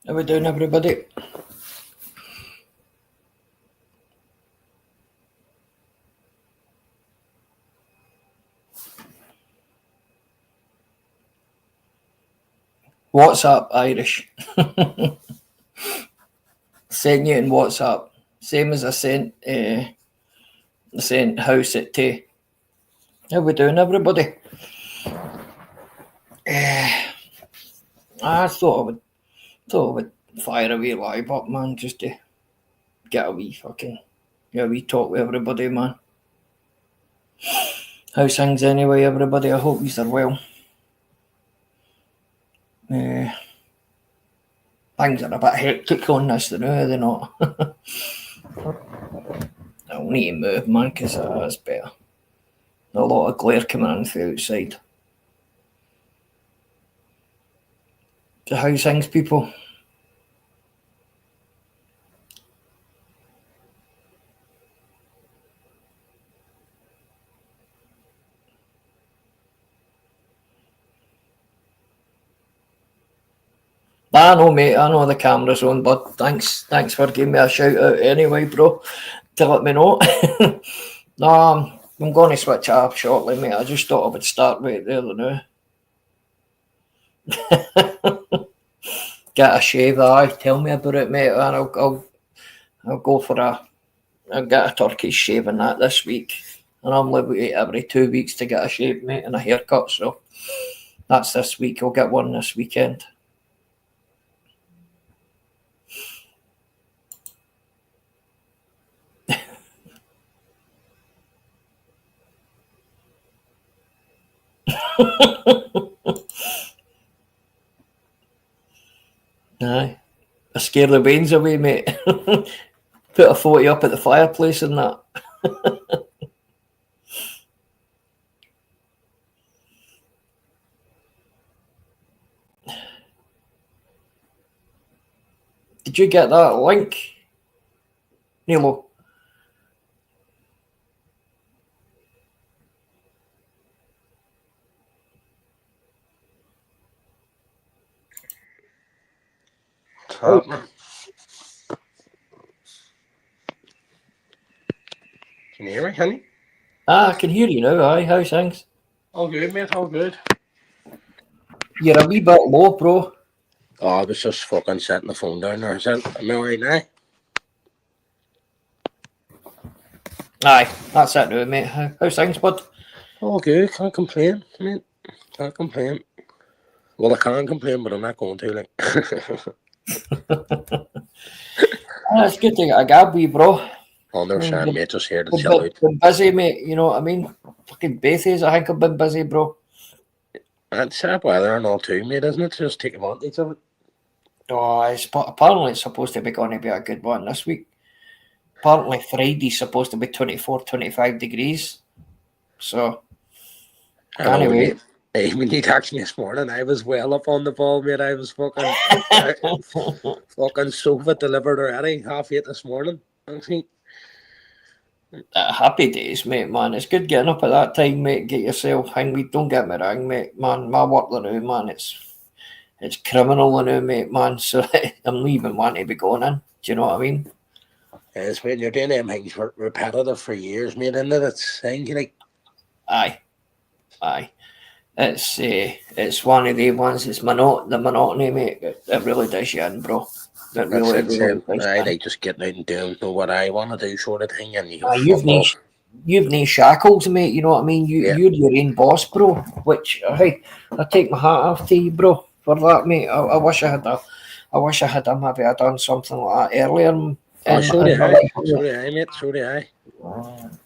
How we doing, everybody? WhatsApp Irish. Sent you in WhatsApp. Same as I sent house at Tay. How we doing, everybody? I thought I would fire a wee live up, man, just to get a wee talk with everybody, man. How's things anyway, everybody? I hope you're well. Things are a bit hectic on this, are they not? I'll need to move, man, because it's better. A lot of glare coming in from outside. So how's things, people? I know, mate. I know the camera's on, but thanks for giving me a shout out anyway, bro, to let me know. No, I'm going to switch up shortly, mate. I just thought I would start right there now. Get a shave, aye. Tell me about it, mate. And I'll go for I'll get a Turkish shave and that this week. And I'm wait every 2 weeks to get a shave, mate, and a haircut. So that's this week. I'll get one this weekend. Aye. I scare the veins away, mate. Put a 40 up at the fireplace and that. Did you get that link, Nilo? Oh. Can you hear me, honey? I can hear you now. Aye, how's things? All good, mate. All good. You're a wee bit low, bro. Oh, I was just fucking setting the phone down there. Am I alright now? Aye, that's it now, mate. How's things, bud? All good. Can't complain, mate. Can't complain. Well, I can complain, but I'm not going to, like. It's good to get a gab, wee bro. Understand, mate. Just here to chill out. Been busy, mate. You know what I mean? Fucking Bethies, I think I've been busy, bro. And sad weather and all too, mate, isn't it? Just take advantage of it. Oh, apparently it's supposed to be going to be a good one this week. Apparently Friday's supposed to be 24, 25 degrees. So, anyway. When you texted me this morning, I was well up on the ball, mate. I was fucking fucking sofa delivered already, 8:30 this morning. Happy days, mate, man. It's good getting up at that time, mate. Get yourself hungry. Don't get me wrong, mate, man. My work now, man, it's criminal now, mate, man. So I'm leaving one to be going in. Do you know what I mean? It's when you're doing them things repetitive for years, mate, isn't it? It's thing, like. Aye. It's one of the ones. It's the monotony, mate. It really does you in, bro. It really does. I like just getting out and doing what I want to do, sort of thing, and you've no shackles, mate. You know what I mean. You're your own boss, bro. Which I take my hat off to you, bro, for that, mate. I wish I had maybe I done something like that earlier. So do I, mate. So do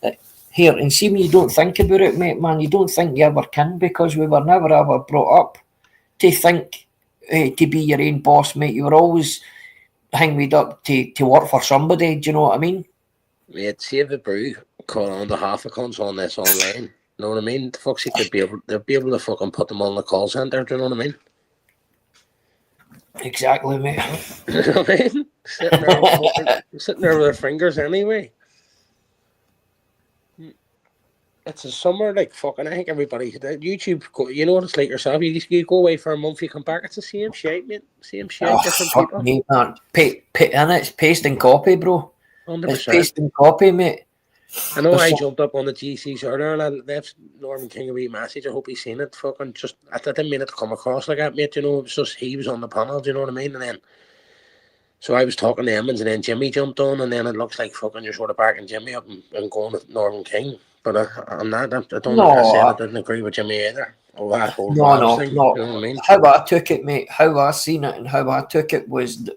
I. Here, and see when you don't think about it, mate, man, you don't think you ever can, because we were never ever brought up to think to be your own boss, mate. You were always hanged up to work for somebody. Do you know what I mean? Mate, save the brew. Call on the half a cons on this online. You know what I mean? The fuck's they'll be able to fucking put them on the call centre. Do you know what I mean? Exactly, mate. You know what I mean? Sitting there with their fingers anyway. it's a summer, like fucking. I think everybody, YouTube, you know what it's like yourself. You go away for a month, you come back, it's the same shit, mate. Same shit, Oh, different fuck people. me, man. And it's paste and copy, bro. It's 100%. paste and copy, mate. I know There's I so, jumped up on the GCs earlier and I left Norman King a wee message. I hope he's seen it. Fucking just, I didn't mean it to come across like that, mate. You know, it was just he was on the panel. Do you know what I mean? And then, so I was talking to Emmons and then Jimmy jumped on, and then it looks like fucking you're sort of backing Jimmy up and going with Norman King. But I'm not. I don't. I said I no, didn't agree with Jimmy either. Oh, that whole no, Vibes no, thing. no. You know what I mean? How I took it, mate, how I seen it and how I took it was,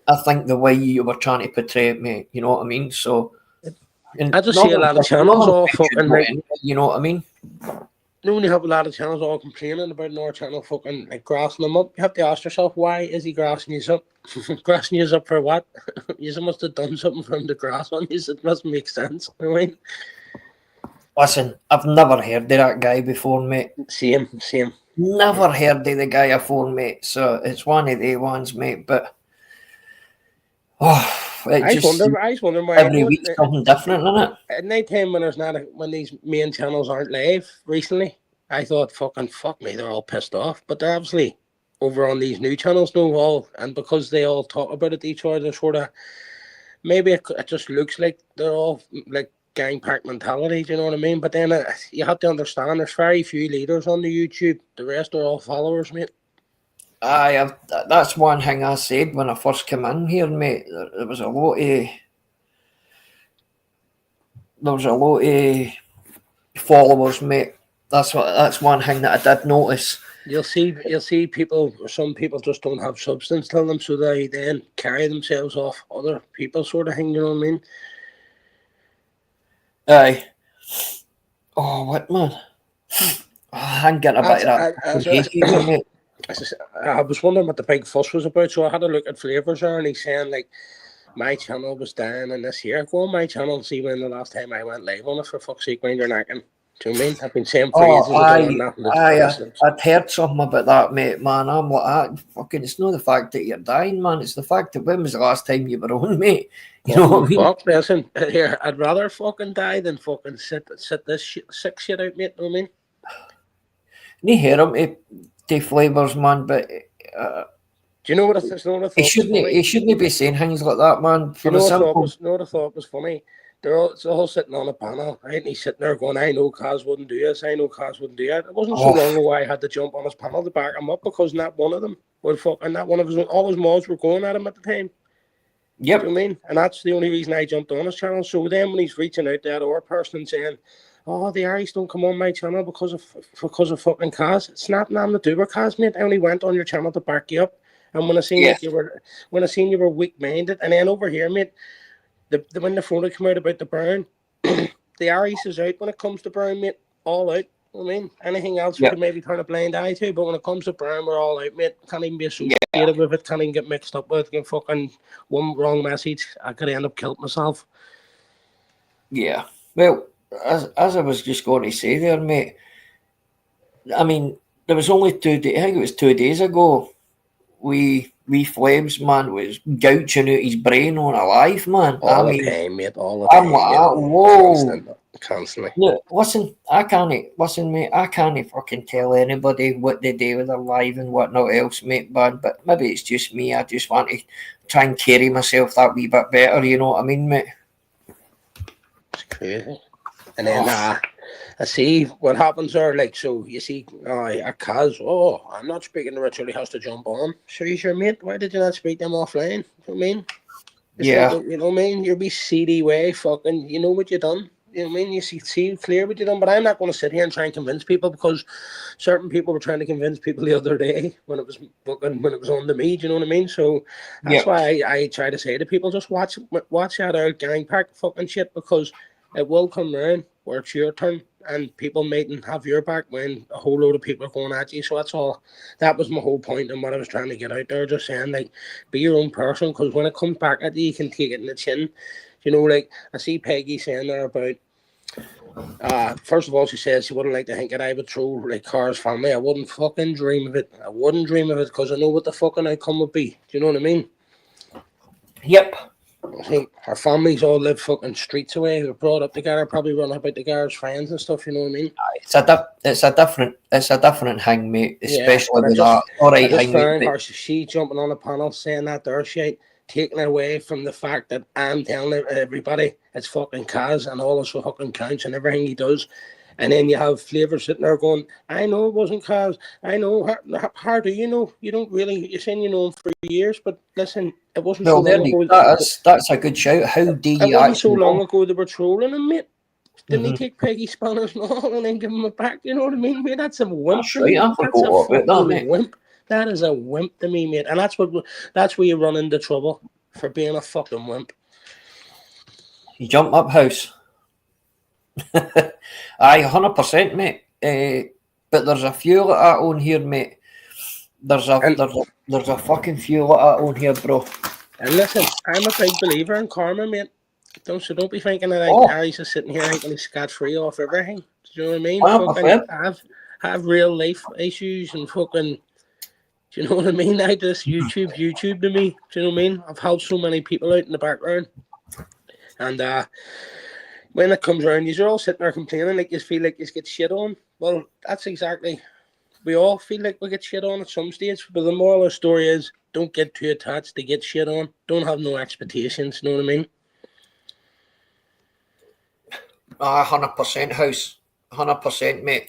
I think the way you were trying to portray it, mate. You know what I mean? So, and I just see a lot of channels all fucking like. you know what I mean? You know, when you have a lot of channels all complaining about another channel fucking like grassing them up, you have to ask yourself, why is he grassing you up? Grassing you up for what? You must have done something for him to grass on you. It must make sense. I mean, Listen, I've never heard of that guy before, mate. Same. Never heard of the guy before, mate. So it's one of the ones, mate. But I just wonder why every week something different, isn't it? at night time when there's not when these main channels aren't live recently, I thought fuck me, they're all pissed off. But they're obviously over on these new channels now all, and because they all talk about it to each other, sort of maybe it just looks like they're all like gang pack mentality. Do you know what I mean? But then you have to understand there's very few leaders on the YouTube. The rest are all followers, mate. That's one thing I said when I first came in here, mate. There was a lot of followers, mate. That's one thing that I did notice. You'll see people. Some people just don't have substance to them, so they then carry themselves off other people, sort of thing. You know what I mean? Aye. Oh, what man? I'm getting a bit of that. Mate. I was wondering what the big fuss was about, so I had a look at Flavors there, and he's saying like my channel was down in this year. Go on my channel and see when the last time I went live on it, for fuck's sake, when you're knacking. Do you know what I mean? I've been saying for ages. I'd heard something about that, mate, man. I'm like, fucking, it's not the fact that you're dying, man. It's the fact that when was the last time you were on, mate? You know what I mean? Fuck, listen, here, I'd rather fucking die than fucking sit this sick shit out, mate. You know what I mean? You hear him, to Flavors, man, but do you know what I thought? He shouldn't be saying things like that, man. You know what I thought was funny? They're all sitting on a panel, right? And he's sitting there going, I know Kaz wouldn't do this, I know Kaz wouldn't do that. It wasn't so long ago I had to jump on his panel to back him up because not one of them would fucking, not one of his, all his mods were going at him at the time. Yep. Do you know what I mean? And that's the only reason I jumped on his channel. So then when he's reaching out to that other person and saying, oh, the Irish don't come on my channel because of fucking Kaz. It's not nothing to do with Kaz, mate. I only went on your channel to back you up. And when I seen you were weak-minded, and then over here, mate, when the photo came out about the Brown, the Irish is out when it comes to Brown, mate. All out. I mean, anything else we could maybe turn a blind eye to, but when it comes to Brown, we're all out, mate. Can't even be associated with it. Can't even get mixed up with it. Fucking one wrong message, I could end up killing myself. Yeah. Well, as I was just going to say there, mate, I mean, there was only 2 days, I think it was 2 days ago, we Flames, man, was gouging out his brain on a live, man. All the time, mate. All the time. I'm like, whoa. Constantly. Look, listen, mate, I can't fucking tell anybody what they do with their live and whatnot else, mate, man, but maybe it's just me. I just want to try and carry myself that wee bit better, you know what I mean, mate? It's crazy. And then I see what happens there, like, so you see a Kaz, I'm not speaking to Richard, he has to jump on. Sure, mate, why did you not speak to him offline? You know what I mean? You know what I mean? You'll be CD way, fucking, you know what you done. You know what I mean? You see clear what you done, but I'm not going to sit here and try and convince people, because certain people were trying to convince people the other day when it was on the me, do you know what I mean? So that's why I try to say to people, just watch that old gang pack fucking shit, because it will come round where it's your turn and people mightn't have your back when a whole load of people are going at you. So that's all. That was my whole point and what I was trying to get out there, just saying, like, be your own person, because when it comes back at you, you can take it in the chin. You know, like, I see Peggy saying there about, first of all, she says she wouldn't like to think that I would throw, like, Car's family. I wouldn't fucking dream of it. I wouldn't dream of it, because I know what the fucking outcome would be. Do you know what I mean? Yep. I think our families all live fucking streets away. We're brought up together, probably run about together as friends and stuff. You know what I mean? It's a different hang, mate. Yeah, Especially but with that. All I right, just hang, mate. found her, she jumping on a panel saying that there shit, taking it away from the fact that I'm telling everybody it's fucking Kaz and all his fucking counts and everything he does. And then you have Flavour sitting there going, I know it wasn't Kaz. I know. How do you know? You don't really, you're saying you know him for years, but listen, it wasn't so Well, there long you, ago. that's a good shout. How do It you wasn't so actually long know? ago they were trolling him, mate. Didn't he Mm-hmm. take Peggy Spanners and all and then give him it back? You know what I mean, mate? That's a wimp That's to right. me. I That's a forgot about that, fucking mate. wimp. That is a wimp to me, mate. And that's where you run into trouble for being a fucking wimp. You jump up house. Aye, 100%, mate. But there's a few like that on here, mate. There's a fucking few like that on here, bro. And listen, I'm a big believer in karma, mate. Don't be thinking that Oh, Harry's just sitting here thinking he's scot free off everything. Do you know what I mean? 100%. Fucking have real life issues and fucking. Do you know what I mean? I just YouTube to me. Do you know what I mean? I've helped so many people out in the background, and when it comes around, you're all sitting there complaining like you feel like you get shit on. Well, that's exactly. We all feel like we get shit on at some stage, but the moral of the story is don't get too attached to get shit on. Don't have no expectations. You know what I mean? 100% house. 100%, mate.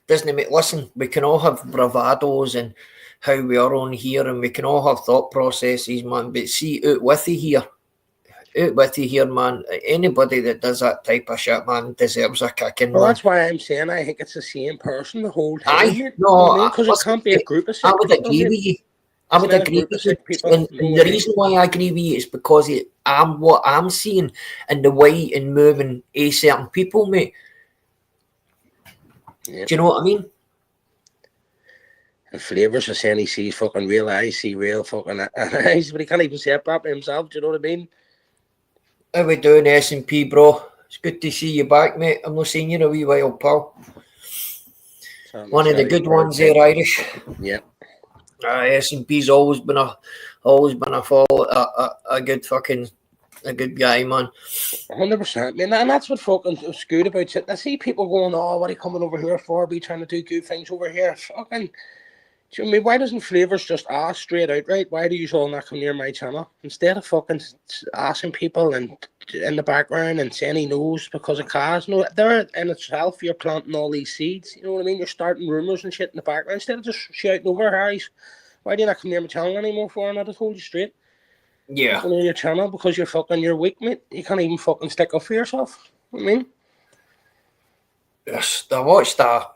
Doesn't it, mate? Listen, we can all have bravados and how we are on here, and we can all have thought processes, man. But see, out with you here, man. Anybody that does that type of shit, man, deserves a kicking, Well, man. that's why I'm saying I think it's the same person the whole time. Aye, Mate. You no, know what I mean? Because it can't be a group of I sick would people. agree Mate. with you. I would It's not a agree group of with you. sick people. And the reason why I agree with you is because I'm what I'm seeing and the way in moving a certain people, mate. Yeah. Do you know what I mean? And Flavours are saying he sees fucking real eyes, see real fucking eyes, but he can't even say it properly himself. Do you know what I mean? How we doing, S&P, bro? It's good to see you back, mate. I'm not seeing you in a wee while, pal. One of the good ones there, Irish. Yeah. S&P's always been a good guy, man. 100%, man, and that's what fucking is good about it. I see people going, "Oh, what are you coming over here for? Be trying to do good things over here." Fucking, do you know what I mean? Why doesn't Flavours just ask straight out, right? Why do you all not come near my channel instead of fucking asking people and in the background and saying he knows because of cars? No, there in itself, you're planting all these seeds. You know what I mean? You're starting rumors and shit in the background instead of just shouting over Harry's. Why do you not come near my channel anymore for? And I just told you straight. Yeah. Go near your channel because you're weak, mate. You can't even fucking stick up for yourself. I mean, Yes, I watched that.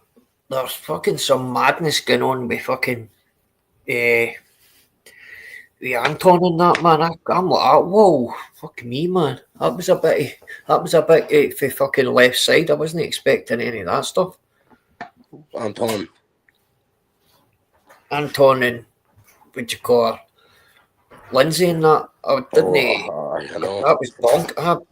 There's fucking some madness going on with fucking with Anton and that, man. I'm like, whoa, fuck me, man. That was a bit for fucking left side. I wasn't expecting any of that stuff. Anton and what you call her, Lindsay and that. I know. That was bonk.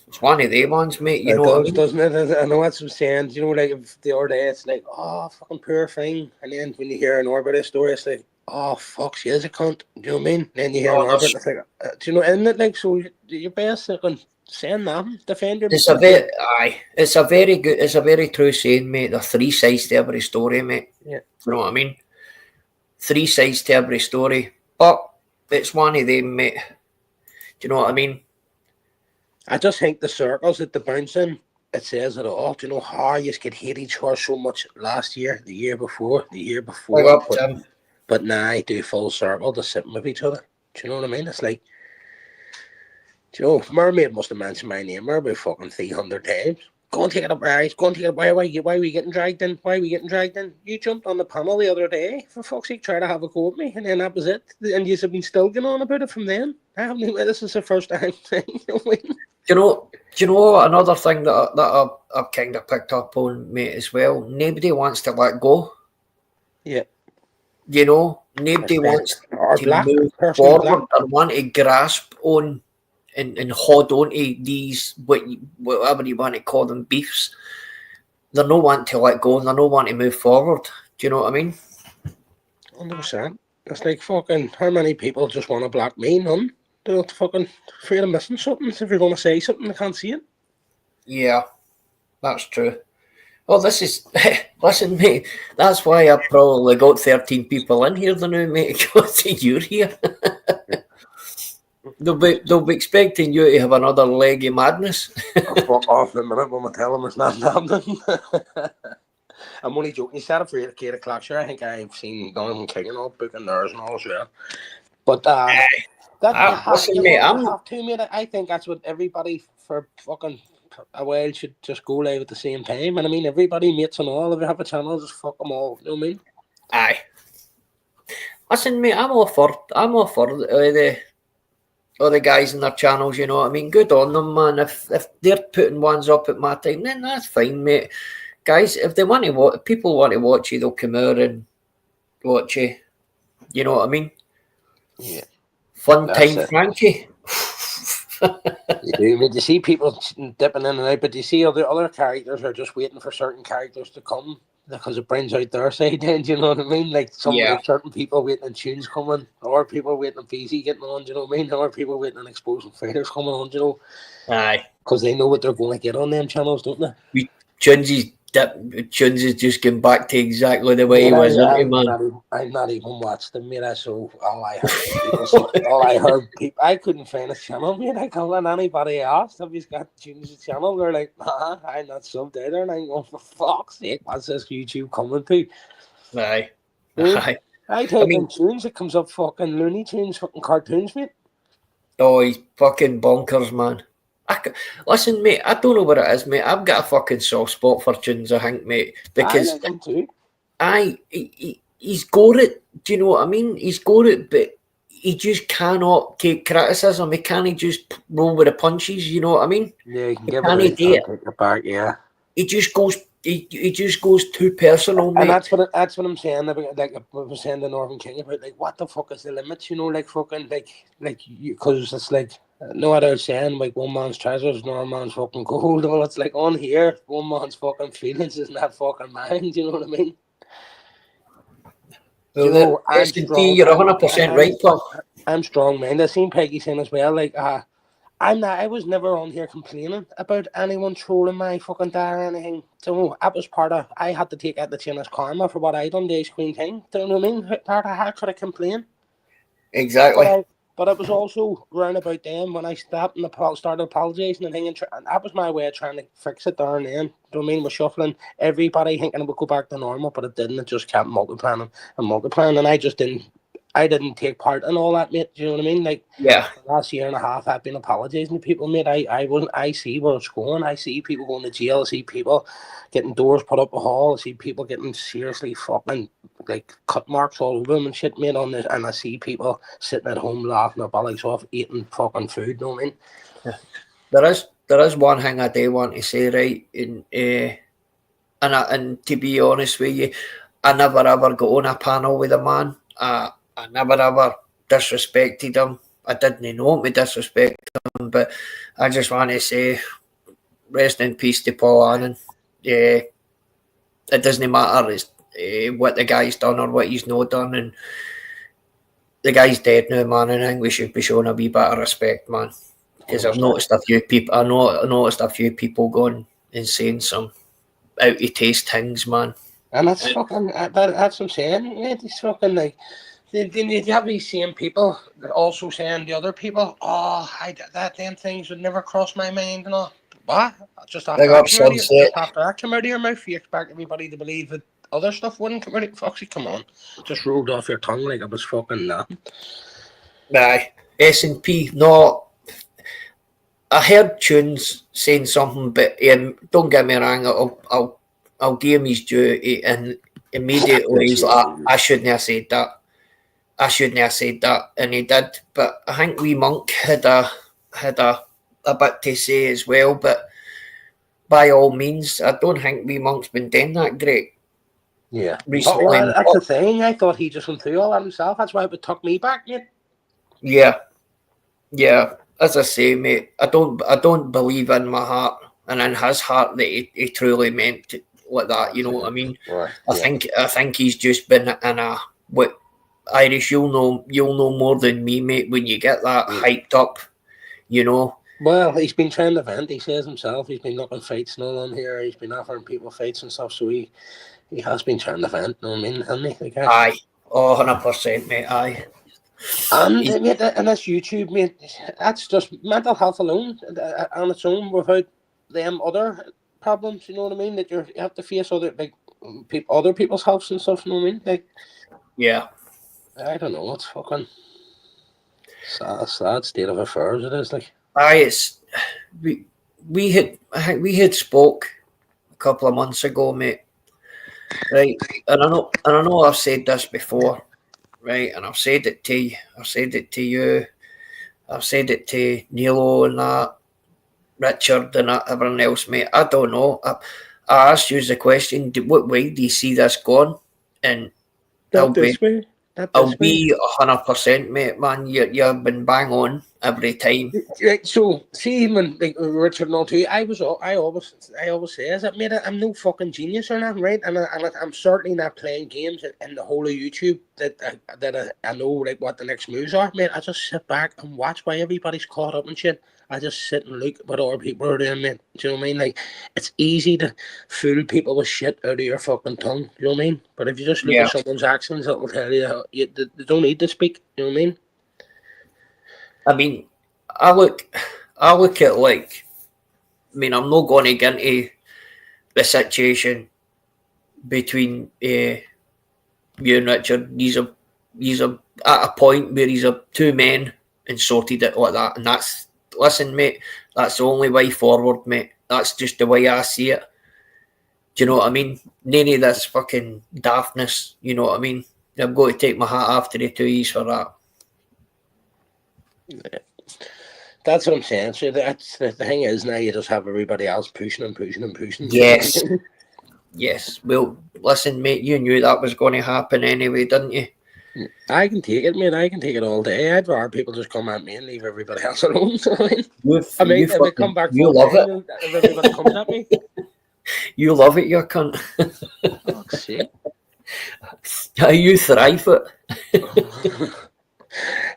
It's one of the ones, mate. You know what I mean? Doesn't it? I know what I'm saying. You know, like if the other day, it's like, oh, fucking poor thing. And then when you hear an Orbit story, it's like, oh, fuck, she is a cunt. Do you know what I mean? And then you hear an Orbit, it's like, do you know, isn't it like, so you're best like, saying that, defend your It's a very true saying, mate. There are three sides to every story, mate. Yeah. You know what I mean? Three sides to every story. But it's one of them, mate. Do you know what I mean? I just think the circles that they bounce in, it says it all. Do you know how you could hate each other so much last year, the year before? But now I do full circle to sitting with each other. Do you know what I mean? It's like, do you know, Mermaid must have mentioned my name about fucking 300 times. Go and take it up, guys. Go and take it up. Why are we getting dragged in? Why are we getting dragged in? You jumped on the panel the other day, for fuck's sake, try to have a go at me, and then that was it. And you've been still going on about it from then. This is the first time. Do you know another thing that I've kind of picked up on, mate, as well? Nobody wants to let go. Yeah. You know, nobody wants to move forward or want to grasp on and hold on to these, whatever you want to call them, beefs. They're not wanting to let go and they're not wanting to move forward. Do you know what I mean? 100%. It's like fucking, how many people just want to black me? None. They're not fucking afraid of missing something. If you're going to say something, they can't see it. Yeah, that's true. Oh, this is listen, mate. That's why I probably got 13 people in here the now, mate. Because you're here. They'll be expecting you to have another leg of madness. I'll fuck off in a minute when I tell them it's not happening. I'm only joking. You set up for 8 o'clock, sure. I think I've seen Donovan King and all booking theirs and all as well. But Listen, mate, have to, mate. I think that's what everybody for fucking a while should just go live at the same time. And I mean, everybody, mates and all, if you have a channel, just fuck them all. You know what I mean? Aye. Listen, mate, I'm all for the guys in their channels, you know what I mean? Good on them, man. If they're putting ones up at my time, then that's fine, mate. Guys, if they want to watch, people want to watch you, they'll come out and watch you. You know what I mean? Yeah. Fun time, Frankie. You see people dipping in and out, but you see other characters are just waiting for certain characters to come because it brings out their side then, do you know what I mean? Like certain people waiting on tunes coming, or people waiting on PZ getting on, do you know what I mean? Or people waiting on exposing fighters coming on, do you know? Aye. Because they know what they're going to get on them channels, don't they? Tunes is just going back to exactly the way he was, I've not even watched them, mate. So all I heard people, I couldn't find a channel, mate. I can't let anybody else. If he's got Tunes' channel, they're like, nah, I'm not subbed either. And I'm going, for fuck's sake, what's this YouTube coming to? Aye. Aye. I type in Tunes, it comes up fucking Looney Tunes, fucking cartoons, mate. Oh, he's fucking bonkers, man. Listen, mate, I don't know what it is, mate. I've got a fucking soft spot for Tunes, I think, mate. Because I like him too. He's got it. Do you know what I mean? He's got it, but he just cannot take criticism. He can't just roll with the punches. You know what I mean? Yeah, he can give it take it back. Yeah, he just goes. He just goes too personal, mate. And that's what I'm saying about, like I was saying to Northern King about, like, what the fuck is the limits? You know, like fucking like because it's like. No other saying, like, one man's treasures, another man's fucking gold. Well, it's like on here, one man's fucking feelings is not fucking mine. Do you know what I mean? Well, you're 100% right, Paul. I'm strong, man. I seen Peggy saying as well, like, I was never on here complaining about anyone trolling my fucking dad or anything. So that was part of, I had to take out the chin as karma for what I done to Ace Queen King. Do you know what I mean? Part of how could I complain? Exactly. But it was also round about then when I stopped and started apologising and thinking, and that was my way of trying to fix it there and then. Do you know what I mean? We're shuffling everybody thinking it would go back to normal, but it didn't. It just kept multiplying, and I just didn't. I didn't take part in all that, mate. Do you know what I mean? Like, yeah. The last year and a half, I've been apologising to people, mate. I see where it's going. I see people going to jail. I see people getting doors put up a hall. I see people getting seriously fucking like cut marks all over them and shit, mate. On this, and I see people sitting at home laughing their bellies off, eating fucking food. You know what I mean? Yeah. There is one thing I do want to say, right? And to be honest with you, I never ever got on a panel with a man. I never ever disrespected him. I didn't know him to disrespect him, but I just want to say, rest in peace to Paul Annan. Yeah, it doesn't matter what the guy's done or what he's not done, and the guy's dead now, man. And I think we should be showing a wee bit of respect, man. Because I've noticed a few people. I noticed a few people going and saying some out of taste things, man. And that's fucking. That's what I'm saying. Yeah, it's fucking like. You have these same people that also saying to other people, them things would never cross my mind and all. What? Just after that came out of your mouth, you expect everybody to believe that other stuff wouldn't come out of Foxy, come on. Just rolled off your tongue like it was fucking nothing. Aye. S&P, no. I heard Tunes saying something, but don't get me wrong, I'll give him his due, and immediately he's like, I shouldn't have said that. And he did. But I think wee Monk had a bit to say as well. But by all means, I don't think wee Monk's been doing that great. Yeah, recently. Well, that's the thing. I thought he just went through all that himself. That's why it took me back, mate. Yeah. As I say, mate, I don't believe in my heart and in his heart that he truly meant like that. You know what I mean? Right. I think he's just been in a Irish, you'll know more than me, mate, when you get that hyped up, you know. Well, he's been trying to vent. He says himself he's been knocking fights and all on here. He's been offering people fights and stuff. So he has been trying to vent. You know what I mean? Hasn't he? The guy? Aye. Oh, 100%, mate. Aye. And mate, and that's YouTube, mate. That's just mental health alone on its own, without them other problems. You know what I mean? That you have to face other other people's health and stuff. You know what I mean? Like, yeah. I don't know. It's fucking sad state of affairs. It is like. Aye, it's we had spoke a couple of months ago, mate. Right, and I know I've said this before, right, and I've said it to you, I've said it to you, I've said it to Nilo and that, Richard and that, everyone else, mate. I don't know. I asked you the question: what way do you see this going? And I'll be 100%, mate, man. You've been bang on every time. So, see, even like Richard and all too, I always say is that, mate, I'm no fucking genius or nothing, right? And I'm certainly not playing games in the whole of YouTube that I know like what the next moves are, mate. I just sit back and watch why everybody's caught up and shit. I just sit and look at what other people are doing, mate. Do you know what I mean? Like, it's easy to fool people with shit out of your fucking tongue. Do you know what I mean? But if you just look at someone's actions, it will tell you they don't need to speak. You know what I mean? I mean, I look at like, I mean, I'm not going to get into the situation between you and Richard. He's at a point where he's a two men and sorted it like that, and that's, listen, mate, that's the only way forward, mate. That's just the way I see it. Do you know what I mean? None of this fucking daftness, you know what I mean? I'm going to take my hat off to the two E's for that. Yeah. That's what I'm saying. So that's the thing is, now you just have everybody else pushing. Yes. Yes. Well, listen, mate, you knew that was going to happen anyway, didn't you? I can take it, mate. I can take it all day. I'd rather people just come at me and leave everybody else alone. I mean, if they come back, you love it. If everybody comes at me, you love it, you cunt. Fuck's sake. You thrive it.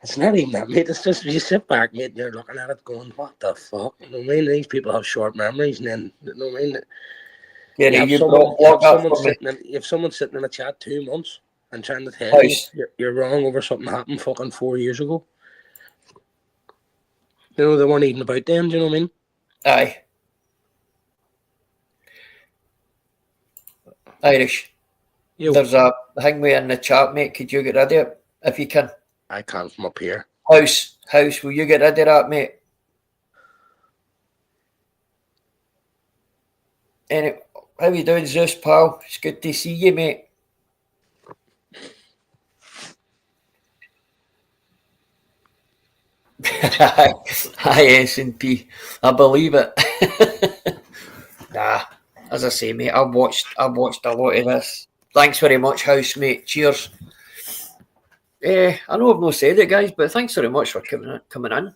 It's not even that, mate. It's just you sit back, mate, and you're looking at it going, what the fuck? You know what I mean? These people have short memories, and then, you know what I mean? Yeah, if someone's sitting in a chat 2 months and trying to tell you you're wrong over something that happened fucking 4 years ago, you know, they weren't even about them, do you know what I mean? Aye. Irish. Yo. There's a hangway in the chat, mate. Could you get rid of it if you can? I can't from up here. House, will you get rid of that, mate? Anyway, how you doing, Zeus, pal? It's good to see you, mate. Hi, S&P. I believe it. Nah, as I say, mate, I've watched a lot of this. Thanks very much, housemate. Cheers. I know I've not said it, guys, but thanks very much for coming in.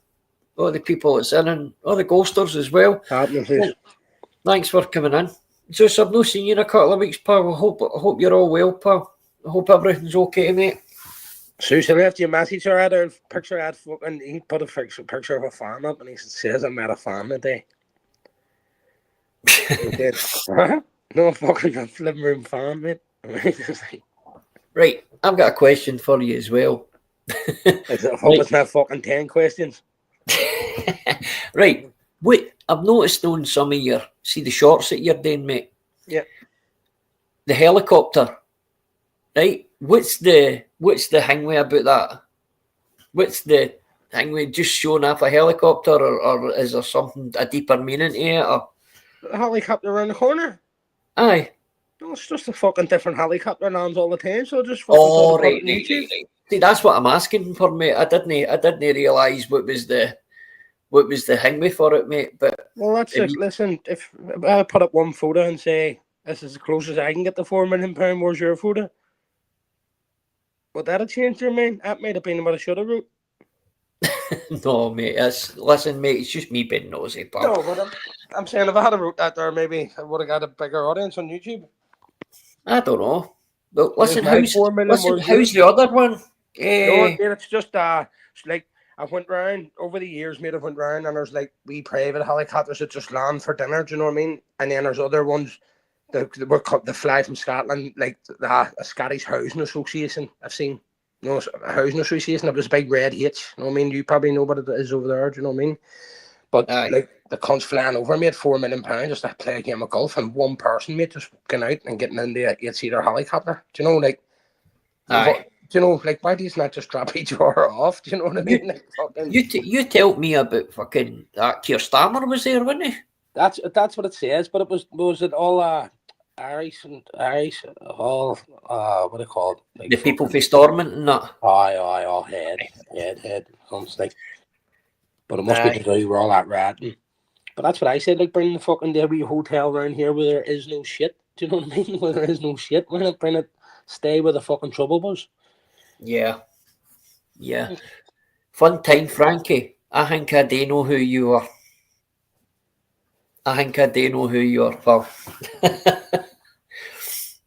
All the people that's in and all the ghosters as well. Thanks for coming in. Zeus, I've not seen you in a couple of weeks, pal. I hope you're all well, pal. I hope everything's okay, mate. Zeus, I left you a message or a picture ad, and he put a picture of a farm up, and he says I met a farm today. No fucking living room farm, mate. Right, I've got a question for you as well. I hope it's not fucking 10 questions. Right, wait, I've noticed on some of your, see the shorts that you're doing, mate? Yeah. The helicopter, right? What's the hangway about that? What's the hangway, just showing off a helicopter, or is there something, a deeper meaning to it? Or? The helicopter around the corner? Aye. No, it's just a fucking different helicopter names all the time, so just fucking right. See, that's what I'm asking for, mate. I didn't realise what was the hangway for it, mate. But well, that's it. Listen, if I put up one photo and say this is the closest I can get to £4 million, where's your photo? Would that have changed your mind? That might have been what I should have wrote. No, mate. Listen, mate. It's just me being nosy, pal. No, but I'm saying if I had wrote that there, maybe I would have got a bigger audience on YouTube. I don't know. But listen, how's the other one? No, mate, it's just it's like I went round over the years, mate. I went round and there's like wee private helicopters that just land for dinner. Do you know what I mean? And then there's other ones that fly from Scotland, like the Scottish Housing Association. I've seen, a housing association. It was a big red H. You know what I mean? You probably know what it is over there. Do you know what I mean? But like the cunts flying over, mate, £4 million just to play a game of golf, and one person, mate, just going out and getting in the 8-seater helicopter. Do you know, like? What, do you know, like, why do you not just drop each other off? Do you know what I mean? Like, fucking... You told me about fucking Keir Starmer was there, wasn't he? That's what it says, but was it all Irish, all what do you call it? Like, the people for Stormont and that. Aye, all head, something. But it must be the guy we're all at ratting. But that's what I said, like, bring the fucking wee hotel around here where there is no shit. Do you know what I mean? Where there is no shit, we're not bring it. Stay where the fucking trouble was. Yeah. Fun time, Frankie. I think I do know who you are. Pal.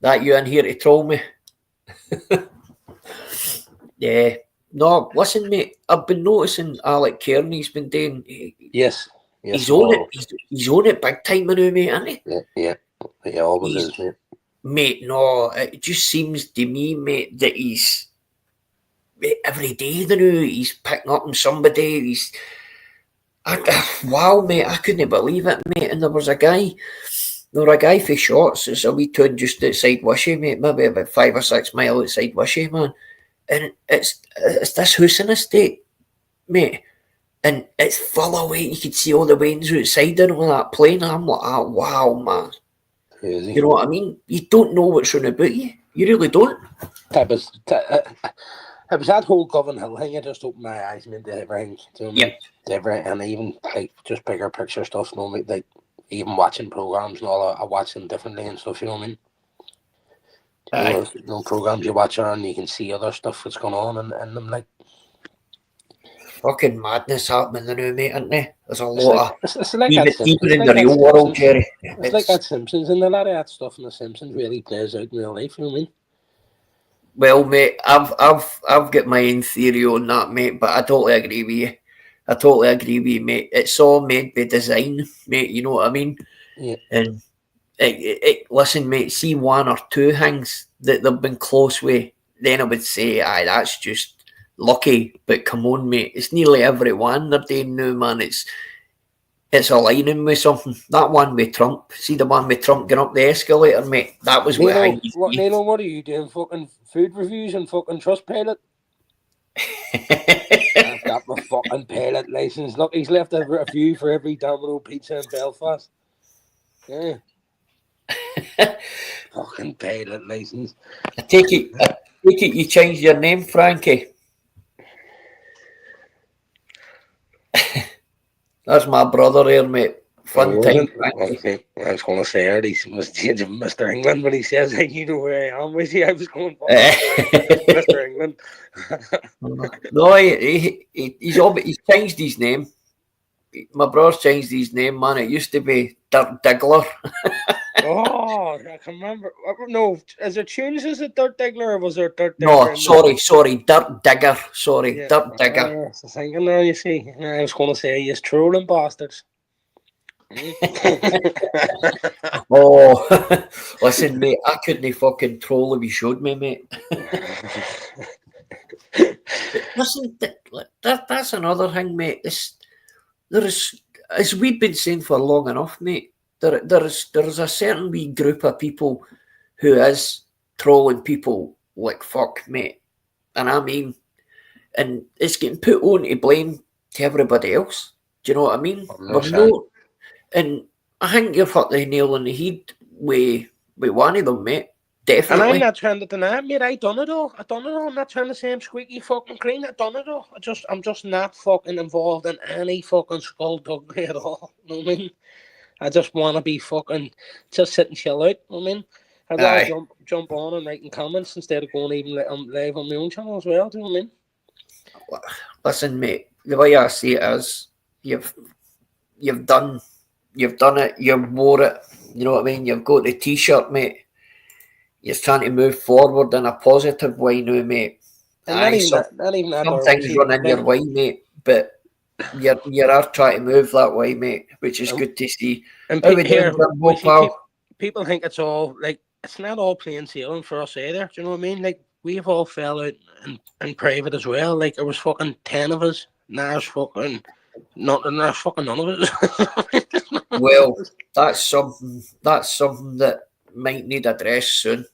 That you in here to troll me. Yeah. No, listen, mate. I've been noticing Alec Kearney's been doing. Yes. He's on it. He's on it big time now, mate, isn't he? Yeah. He always is, mate. Mate, no, it just seems to me, mate, that he's every day, he's picking up on somebody. Wow, mate, I couldn't believe it, mate. And there was a guy for shots. It's a wee town just outside Wishy, mate, maybe about 5 or 6 miles outside Wishy, man. And it's this housing estate, mate, and it's full of weight. You could see all the winds outside and all that plane. I'm like, wow, man. Crazy. You know what I mean? You don't know what's on about you. You really don't. It was that whole Govan Hill thing. I just opened my eyes, made to everything. And even like just bigger picture stuff. You know, like even watching programs and all. I watch them differently and stuff. You know what I mean? You know, programs you watch on, you can see other stuff that's going on, and them like. Fucking madness happening now, mate, isn't there? There's a lot of it's like even in the real world, Jerry. It's like that Simpsons, and a lot of that stuff in the Simpsons really plays out in real life. You know what I mean? Well, mate, I've got my own theory on that, mate, but I totally agree with you. Mate. It's all made by design, mate. You know what I mean? Yeah. And listen, mate. See 1 or 2 things that they've been close with, then I would say, that's just lucky, but come on, mate. It's nearly every one they're doing now, man. It's aligning with something. That one with Trump. See the one with Trump going up the escalator, mate. That was Nilo, what are you doing? Fucking food reviews and fucking Trustpilot? I've got my fucking pilot license. Look, he's left a review for every Domino pizza in Belfast. Yeah. Fucking pilot license. I take it you changed your name, Frankie. That's my brother here, mate. Fun time. Okay. I was going to say he was changing Mr. England, but he says, hey, you know where I am with you. I was going, Mr. England. No, he's changed his name. My brother's changed his name, man. It used to be Dirt Diggler. Oh, I can remember. No, is it changed? Is it Dirt Diggler or was it Dirt Digger? No, sorry, Dirt Digger. Sorry, yeah. Dirt Digger. I was thinking now, you see. I was going to say, he's trolling bastards. Oh, listen, mate, I couldn't fucking troll if he showed me, mate. Listen, that's another thing, mate. There is, as we've been saying for long enough, mate, there is a certain wee group of people who is trolling people like fuck, mate. And I mean, and it's getting put on to blame to everybody else. Do you know what I mean? And I think you've hit the nail on the head with one of them, mate. Definitely. And I'm not trying to deny it, mate. I done it all. I'm not trying to say I'm squeaky fucking clean. I done it all. I'm just not fucking involved in any fucking skullduggery at all. You know what I mean? I just want to be fucking just sit and chill out. You know what I mean? I'd rather jump on and writing comments instead of going even live on my own channel as well. Do you know what I mean? Listen, mate. The way I see it is, you've done it. You've wore it. You know what I mean? You've got the t-shirt, mate. You're trying to move forward in a positive way now, mate. And aye, not even that, some Darwin. things See, run in your way, mate, but you are trying to move that way, mate, which is good to see. and How we doing, here Jumbo, we see pal? people think it's all like it's not all plain sailing for us either. Do you know what I mean? Like we've all fell out in private as well. Like there was fucking 10 of us. Now there's fucking there's fucking none of us. Well, that's something that might need addressed soon.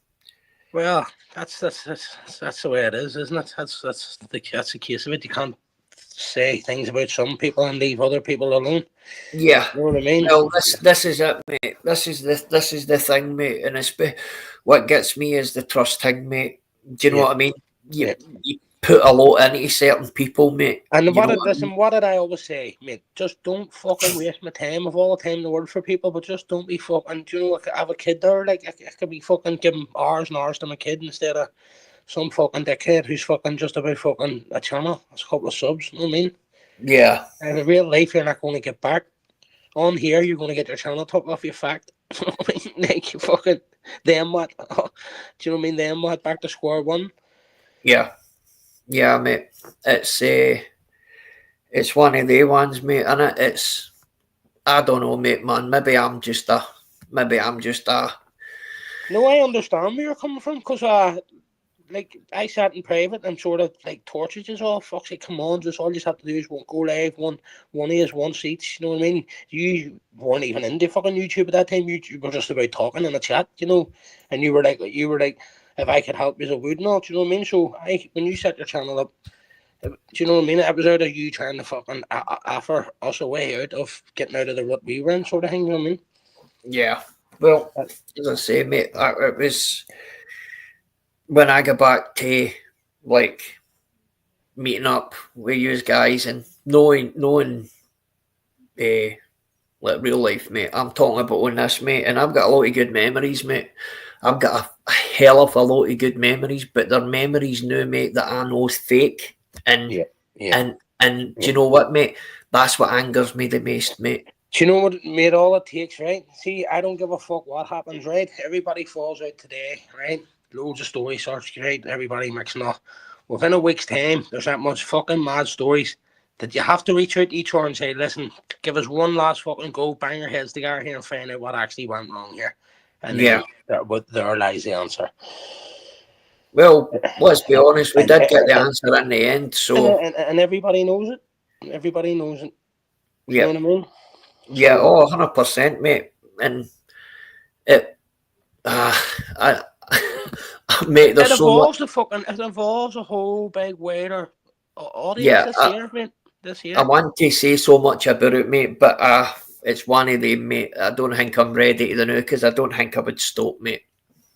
Well, that's the way it is, isn't it? That's the case of it. You can't say things about some people and leave other people alone. Yeah. You know what I mean? Well, this is it, mate. This is the thing, mate. And what gets me is the trust thing, mate. Do you know what I mean? You put a lot into certain people, mate. And You know what I listen, mean? what did I always say, mate? Just don't fucking waste my time of all the time in the world for people, but just don't be fucking. Do you know, I have a kid there, like I could be fucking giving hours and hours to my kid instead of some fucking dickhead who's fucking just about fucking a channel, a couple of subs. You know what I mean? Yeah. And in real life, you're not going to get back. On here, you're going to get your channel took off your fact. You know what I mean? Like you fucking then what? Do you know what I mean? Then what? Back to square one. Yeah. Yeah, mate. It's one of the ones, mate, and it's I don't know, mate, man. Maybe I'm just a No, I understand where you're coming from because like I sat in private and sort of like tortured us all. Fuck's sake, come on, just all you have to do is go live, one ears, one seats. You know what I mean? You weren't even into fucking YouTube at that time. You were just about talking in a chat, you know. And you were like, if I could help you, I would not. You know what I mean? So when you set your channel up, do you know what I mean? It was out of you trying to fucking offer us a way out of getting out of the rut we were in, sort of thing. You know what I mean? Yeah. Well, as I say, mate, it was when I got back to like meeting up with you guys and knowing like real life, mate. I'm talking about on this, mate, and I've got a lot of good memories, mate. I've got a hell of a lot of good memories, but they're memories now, mate, that I know is fake. And do you know what, mate? That's what angers me the most, mate. Do you know what, mate? All it takes, right? See, I don't give a fuck what happens, right? Everybody falls out today, right? Loads of stories, search, right? Everybody mixing up. Within a week's time, there's that much fucking mad stories that you have to reach out to each one and say, listen, give us one last fucking go, bang your heads together here and find out what actually went wrong here. And then there lies the answer. Well, let's be honest, we did get the answer in the end, so... And everybody knows it. Everybody knows it. You know what I mean? Yeah, 100%, mate. And it... mate, there's so much... It involves a whole big wider audience this year, mate. This year. I want to say so much about it, mate, but it's one of them, mate. I don't think I'm ready to the new because I don't think I would stop, mate.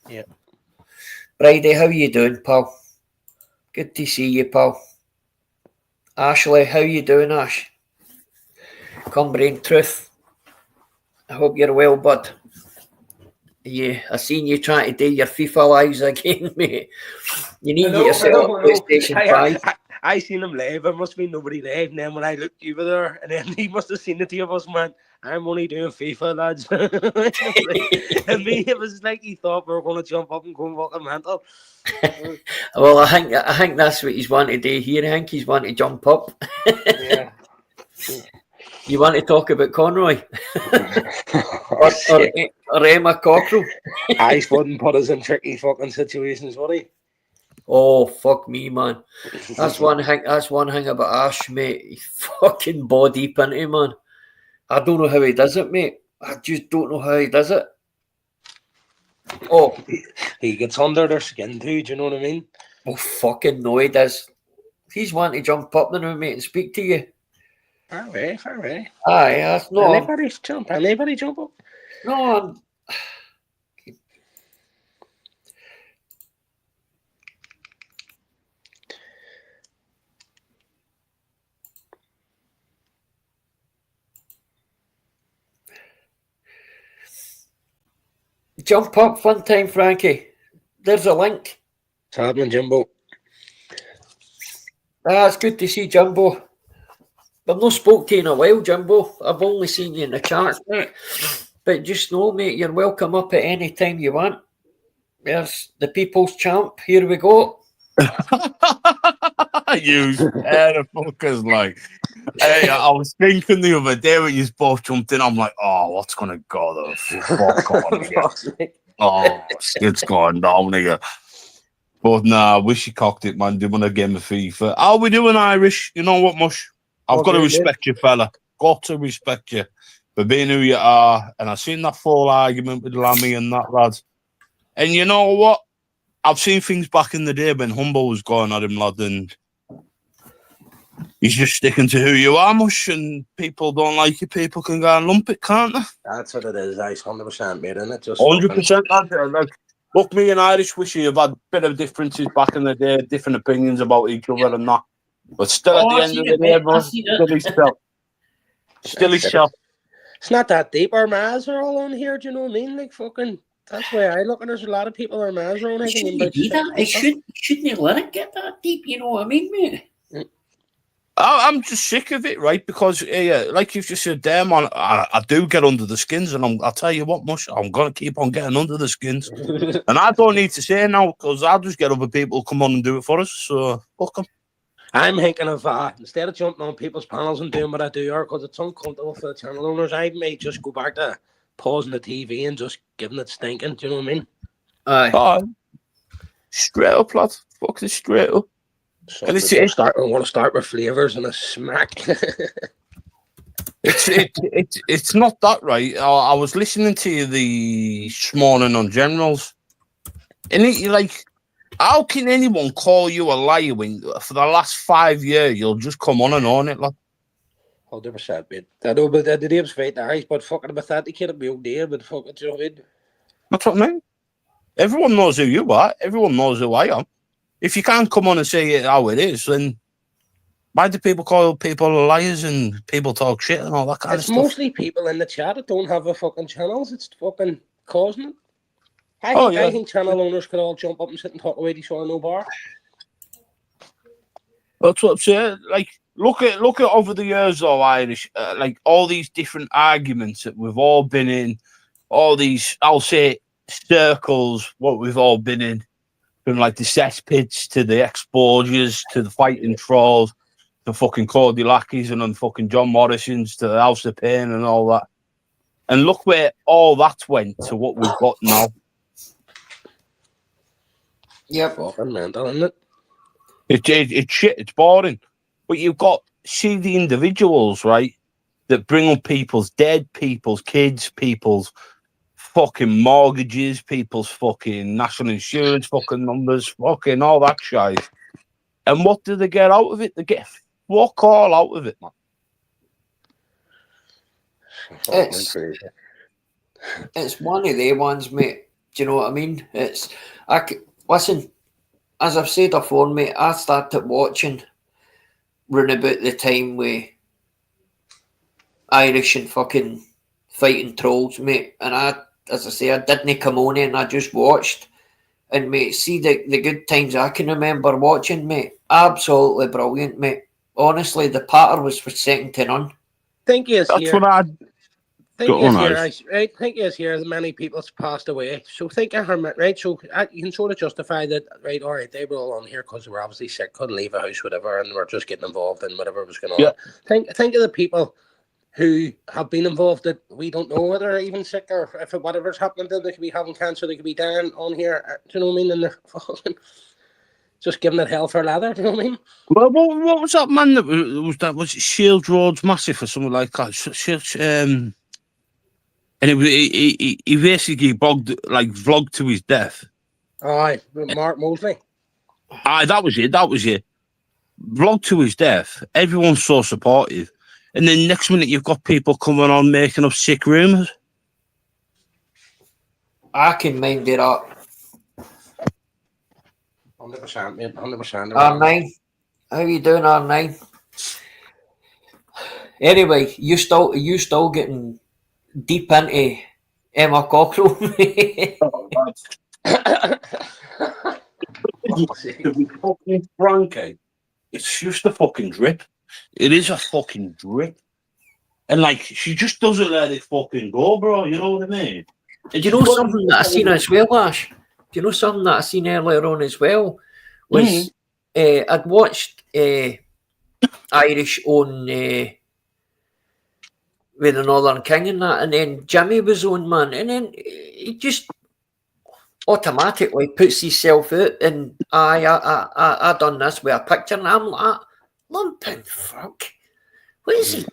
Yeah. Bridie, how you doing, pal? Good to see you, pal. Ashley, how you doing, Ash? Cumbrian Truth. I hope you're well, bud. Yeah, I seen you trying to do your FIFA lives again, mate. You need to get yourself a PlayStation 5. I seen him live. There must be nobody live. And then when I looked over there, and then he must have seen the two of us, man. I'm only doing FIFA, lads. And me, it was like he thought we were going to jump up and go and fucking mental. Well, I think that's what he's wanting to do here. I think he's wanting to jump up. Yeah. You want to talk about Conroy? or Emma Cockrell? I wouldn't put us in tricky fucking situations, would he? Oh, fuck me, man. That's one thing about Ash, mate. He's fucking body deep into it, man. I don't know how he does it, mate. I just don't know how he does it. Oh. He gets under their skin too, do you know what I mean? Oh, fucking no, he does. He's wanting to jump up now, mate, and speak to you. Fair way. Aye, that's no. Anybody jump up? No, jump up, fun time, Frankie. There's a link. It's happening, Jumbo. It's good to see Jumbo. I've not spoke to you in a while, Jumbo. I've only seen you in the charts, mate. But just know, mate, you're welcome up at any time you want. There's the people's champ. Here we go. You pair of fuckers, like. Hey, I was thinking the other day when you both jumped in, I'm like, oh, what's going to go the fuck on here? Oh, shit's going down here. But nah, I wish you cocked it, man. Doing a game of FIFA. How we doing, Irish? You know what, Mush? I've got to respect you, fella. Got to respect you for being who you are. And I've seen that full argument with Lammy and that, lad. And you know what? I've seen things back in the day when Humble was going at him, lad, and he's just sticking to who you are, Mush, and people don't like you. People can go and lump it, can't they? That's what it is, 100%, mate, isn't it? Just 100%, lad. Like, look, me and Irish wish you've had a bit of differences back in the day, different opinions about each other and that. But still, at the end of the day, bro, still himself. Still himself. It's not that deep. Our ma's are all on here, do you know what I mean? Like, fucking, that's why I look, and there's a lot of people our ma's are on. It shouldn't let it get that deep, you know what I mean, mate? I'm just sick of it, right? Because, like you've just said there, man, I do get under the skins, and I'll tell you what, Mush, I'm going to keep on getting under the skins. And I don't need to say now, because I'll just get other people to come on and do it for us, so fuck them. I'm thinking of, instead of jumping on people's panels and doing what I do here, because it's uncomfortable for the channel owners, I may just go back to pausing the TV and just giving it stinking, do you know what I mean? Aye. Straight up, lad. Fucking straight up. So and I want to start with flavours and a smack. It's not that, right? I was listening to you this morning on Generals, and like, how can anyone call you a liar when for the last 5 years you'll just come on and on it, like? 100%, mate. I know, but the name's fate, but fucking authenticated my own name, but fucking, do you know what I mean? That's what I mean. Everyone knows who you are. Everyone knows who I am. If you can't come on and say it how it is, then why do people call people liars and people talk shit and all that kind of stuff? It's mostly people in the chat that don't have a fucking channels. It's fucking causing it. I think channel owners could all jump up and sit and talk away to no bar. That's what I'm saying. Like, look at over the years, though, Irish. Like all these different arguments that we've all been in, all these, I'll say, circles. What we've all been in, from like the cesspits to the exposures to the fighting trolls, to fucking Cody Lackeys and then fucking John Morrison's to the House of Pain and all that. And look where all that went to what we've got now. Yep. Fucking mental, isn't it? It's shit. It's boring. But you've got, see the individuals, right, that bring up people's dead, people's kids, people's fucking mortgages, people's fucking national insurance fucking numbers, fucking all that shit. And what do they get out of it? They get fuck all out of it, man. It's one of the ones, mate. Do you know what I mean? Listen, as I've said before, mate, I started watching round about the time with Irish and fucking fighting trolls, mate. And as I say, I didn't come on and I just watched. And, mate, see the good times I can remember watching, mate. Absolutely brilliant, mate. Honestly, the patter was for second to none. Think is That's here. what I... Think is here that many people's passed away. So think of her, right? So you can sort of justify that, right? All right, they were all on here because they were obviously sick, couldn't leave a house, whatever, and were just getting involved in whatever was going on. Yeah. Think of the people who have been involved that we don't know whether they're even sick or if whatever's happening to them, they could be having cancer, they could be dying on here. Do you know what I mean? And they're fucking just giving it hell for leather. Do you know what I mean? Well, what was that man that was it Shield Road's Massive or something like that? And he basically vlogged to his death. Aye, Mark Mosley. Aye, that was it. Vlogged to his death. Everyone's so supportive. And then next minute you've got people coming on making up sick rumours. I can mind it up. 100%, mate. 100%. R9. How you doing, R9? Anyway, you still getting deep into Emma Cockrell. To be fucking frank, it's just a fucking drip. It is a fucking drip. And like, she just doesn't let it fucking go, bro. You know what I mean? And you know something that I seen as well, Ash? Do you know something that I seen earlier on as well? Was I'd watched Irish on with the Northern King and that, and then Jimmy was on, man, and then he just automatically puts himself out, and I done this with a picture, and I'm like, lumping fuck, what is he? Do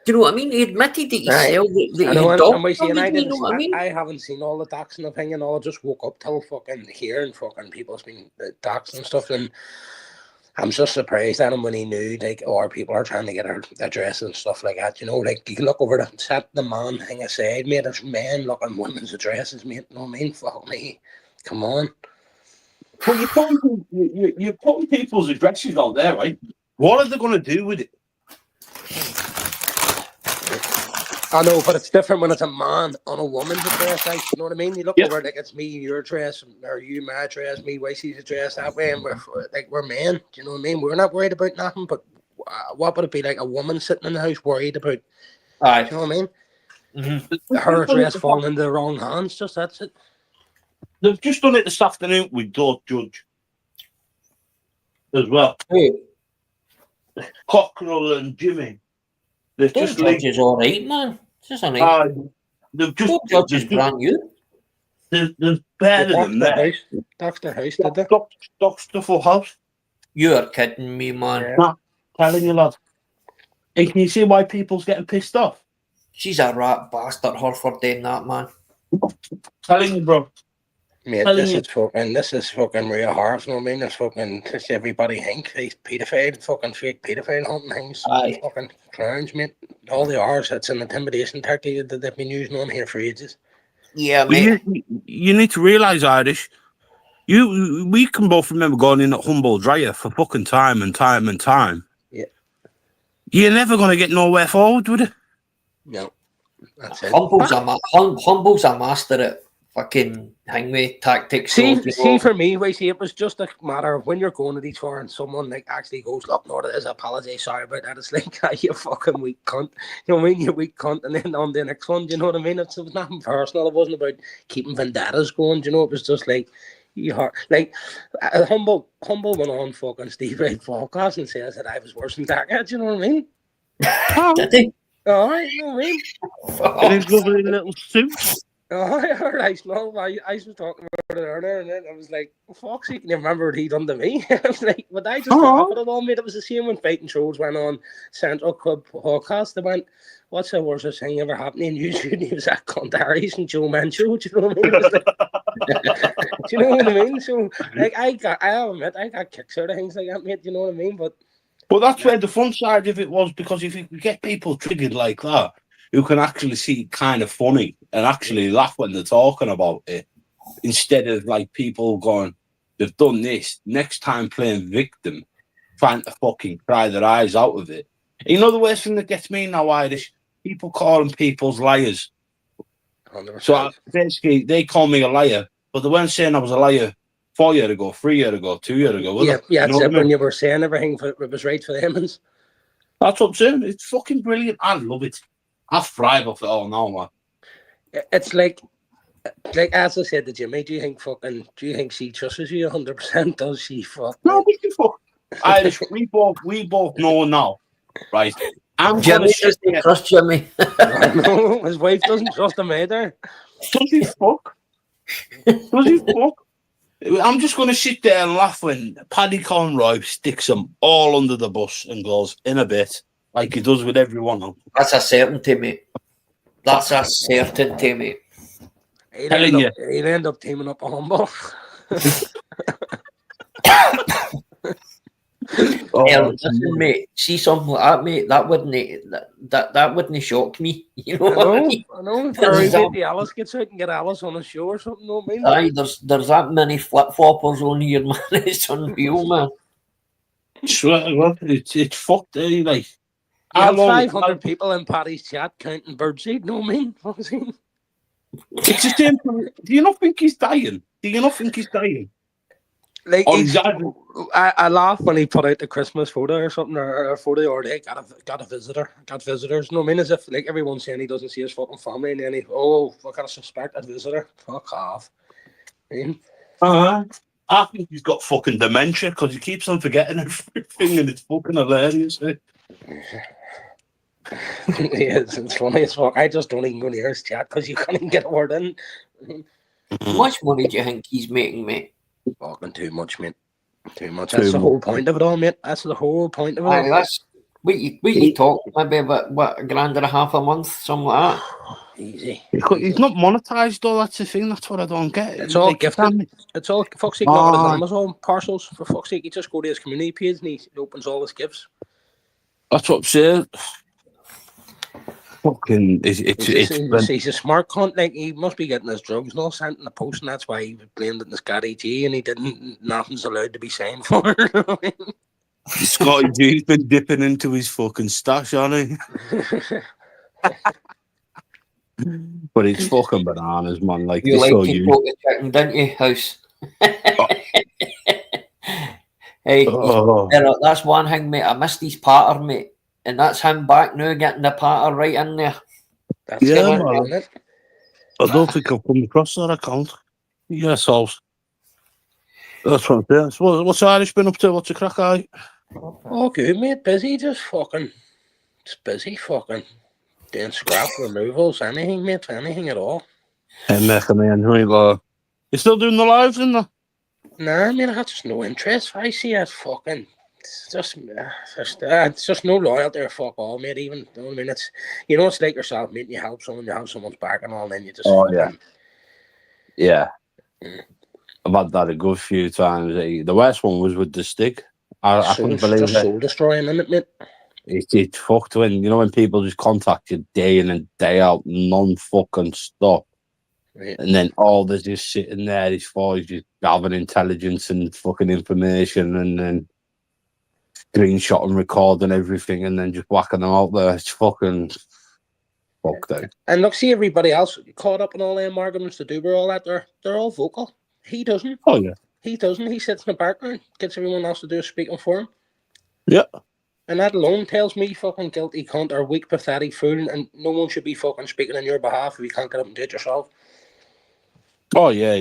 you know what I mean? He admitted it himself that I know, he and we see, and you know what I mean? I haven't seen all the docs and opinion. I just woke up till fucking hearing fucking people's been docs and stuff, and I'm just surprised at him when he knew, like, or people are trying to get our addresses and stuff like that. You know, like, you can look over the set the man thing aside, mate. There's men looking women's addresses, mate. You know what I mean? Fuck me. Come on. Well, you're putting people's addresses out there, right? What are they going to do with it? I know, but it's different when it's a man on a woman's address. Like, you know what I mean? You look over, like, it's me, your address, or you, my address, me, Wicey's address, that way, and we're men. Do you know what I mean? We're not worried about nothing, but what would it be like a woman sitting in the house worried about? Aye. Do you know what I mean? Mm-hmm. Her address falling into the wrong hands, just that's it. They've just done it this afternoon with George Judge as well. Hey, Cockrell and Jimmy. They've George just Judge is all right, man. Just a nice. they've just George Judge is brand new. There's better than that. That's their house, did they? Docs the full house. You are kidding me, man. Yeah. Nah, telling you, lad. Hey, can you see why people's getting pissed off? She's a rat bastard, her for doing that, man. Telling you, bro. Mate, this is fucking real harsh, you know what I mean? It's fucking, just everybody think these pedophile, fucking fake pedophile hunting things. Aye. Fucking clowns, mate. All they are is it's an intimidation tactic that they've been using on here for ages. Yeah, mate. You need to realise, Irish, we can both remember going in at Humboldt Dryer for fucking time and time and time. Yeah. You're never going to get nowhere forward with it. No. That's it. Humble's a master at fucking hangway tactics. See, for me, it was just a matter of when you're going to these far and someone like actually goes, look, no, that is a apology, sorry about that. It's like, you fucking weak cunt. You know what I mean? You weak cunt. And then on the next one, you know what I mean? It was nothing personal. It wasn't about keeping vendettas going. You know, it was just like, Humble went on fucking Steve Ray podcast and says that I was worse than that. Do you know what I mean? Did he? All right, you know what I mean? In his lovely little suit. Oh, I heard I was talking about it earlier, and then I was like, fuck's sake, can you remember what he done to me? I was like, but I just laughed at it all, mate. It was the same when Fighting Trolls went on Central Club podcast. They went, what's the worst thing ever happening in YouTube? And he was at Contaris and Joe Mancho. Do you know what I mean? Do you know what I mean? So, like, I got kicks out of things like that, mate. Do you know what I mean? But that's where the fun side of it was, because if you can get people triggered like that, who can actually see it kind of funny and actually laugh when they're talking about it, instead of like people going, they've done this, next time playing victim, trying to fucking cry their eyes out of it. And you know the worst thing that gets me now, Irish? People calling people's liars. 100%. So basically, they call me a liar, but they weren't saying I was a liar 4 years ago, 3 years ago, 2 years ago. Was it? Yeah, that's it. When you were saying everything, it was right for them. That's what I'm saying. It's fucking brilliant. I love it. I thrive off it all now, man. It's like as I said to Jimmy, do you think she trusts you 100%? Does she fuck? No, we can fuck. Irish, we both know now, right? Jimmy doesn't trust Jimmy. No, his wife doesn't trust him either. Does he fuck? I'm just going to sit there and laugh when Paddy Conroy sticks them all under the bus and goes in a bit, like he does with everyone else. That's a certainty, mate. That's a certainty, mate. He'd end up teaming up a Humble. Listen, mate. See something like that, mate. That wouldn't shock me. You know what I mean? I know. Maybe Alice gets out and get Alice on a show or something. No, I mean? Aye, there's that many flip floppers on here, man. It's unreal, man. It's fucked, like. You have 500 people in Paddy's chat counting birdseed. No, I mean, it's the same. Do you not think he's dying? Like, I laugh when he put out the Christmas photo or something, or a photo, or they got visitors. No, I mean, as if like everyone's saying he doesn't see his fucking family, and then I got a suspected visitor. Fuck off. I mean, I think he's got fucking dementia because he keeps on forgetting everything, and it's fucking hilarious. Eh? It's funny as fuck. I just don't even go near his chat because you can't even get a word in. How much money do you think he's making, mate? Fucking too much, mate. Too much. That's the whole point of it all, mate. That's the whole point of it all. That's what you talk, maybe about $1.50 a month, something like that. Easy. He's not monetized though. That's the thing. That's what I don't get. It's all gifted. It's all fuck's sake. Not his Amazon parcels. For fuck's sake, you just go to his community page and he opens all his gifts. That's what I'm saying. Fucking, he's a smart cunt. Like, he must be getting his drugs and all sent in the post, and that's why he blamed it in the Scotty G, and he didn't. Nothing's allowed to be signed for. Scotty G's been dipping into his fucking stash, hasn't he? But it's fucking bananas, man. Like, you like to quote the chicken, didn't you, House? Hey, that's one thing, mate. I missed his patter, mate. And that's him back now, getting the patter right in there. That's man. I don't think I've come across that account. Yes, that's what I'm saying. So what's Irish been up to? What's the crack, eye? Oh, good, mate. Busy, just fucking doing scrap removals, anything, mate, anything at all. Hey, man, you still doing the lives in there? Nah, man, I have just no interest. I see it fucking. It's just no loyalty or fuck all, mate. Even, you know what I mean? It's like yourself, mate. You help someone, you have someone's back and all, and then you just. Yeah. I've had that a good few times. The worst one was with the stick. I couldn't believe it. Soul destroying, isn't it, mate? It's fucked when people just contact you day in and day out, non-fucking stop. Right. And then all they're just sitting there is for just gathering intelligence and fucking information, and then screenshot and recording everything, and then just whacking them out there. It's fucking fucked out. And look, see everybody else caught up in all them arguments to do with all that. They're all vocal. He doesn't. Oh yeah. He doesn't. He sits in the background, gets everyone else to do speaking for him. Yeah. And that alone tells me fucking guilty cunt or weak, pathetic fool, and no one should be fucking speaking on your behalf if you can't get up and do it yourself. Oh yeah.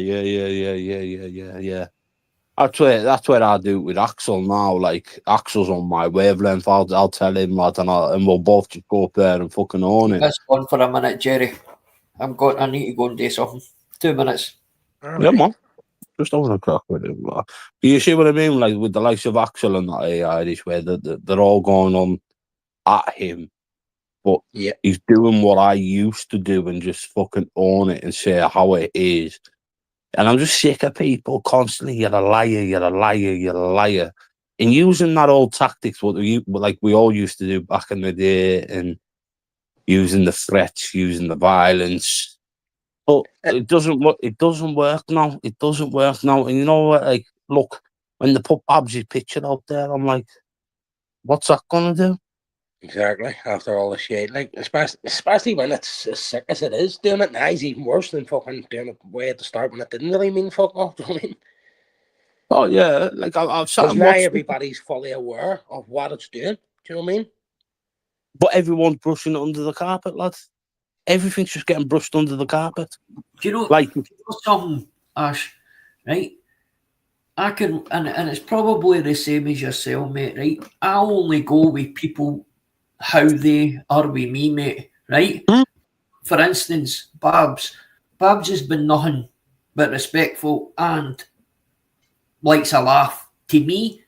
That's what I do with Axel now. Like, Axel's on my wavelength. I'll tell him, lad, and we'll both just go up there and fucking own it. Let's go on for a minute, Jerry. I need to go and do something. 2 minutes. Right. Yeah, man. Just having a crack with him. You see what I mean? Like, with the likes of Axel and that Irish, where they're all going on at him, but he's doing what I used to do and just fucking own it and say how it is. And I'm just sick of people constantly, you're a liar, you're a liar, you're a liar. And using that old tactics, what we all used to do back in the day, and using the threats, using the violence. But it doesn't work. It doesn't work now. It doesn't work now. And you know what? Like, look, when they put Babsy's picture out there, I'm like, what's that gonna do? Exactly. After all the shit, like, especially when it's as sick as it is, doing it now is even worse than fucking doing it way at the start when it didn't really mean fuck all. Do you know what I mean? Oh yeah, like I've sat and now watched everybody's fully aware of what it's doing. Do you know what I mean? But everyone's brushing it under the carpet, lad. Everything's just getting brushed under the carpet. Do you know, like something, Ash? Right? I can, and it's probably the same as yourself, mate. Right? I'll only go with people how they are with me, mate. Right? For instance, Babs has been nothing but respectful and likes a laugh. To me,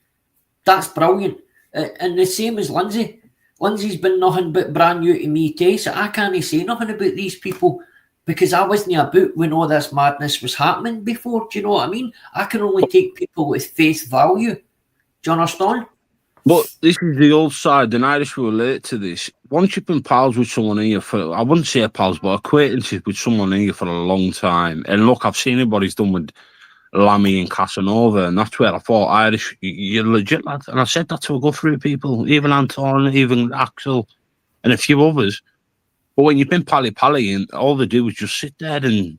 that's brilliant. And the same as Lindsay. Lindsay's been nothing but brand new to me too, so I can't say nothing about these people because I wasn't about when all this madness was happening before. Do you know what I mean? I can only take people with face value. Do you understand? But this is the old side, and Irish will relate to this. Once you've been pals with someone here for, I wouldn't say pals, but acquaintances with someone here for a long time. And look, I've seen what he's done with Lammy and Casanova, and that's where I thought, Irish, you're legit, lad. And I said that to a good few people, even Anton, even Axel, and a few others. But when you've been pally, and all they do is just sit there, and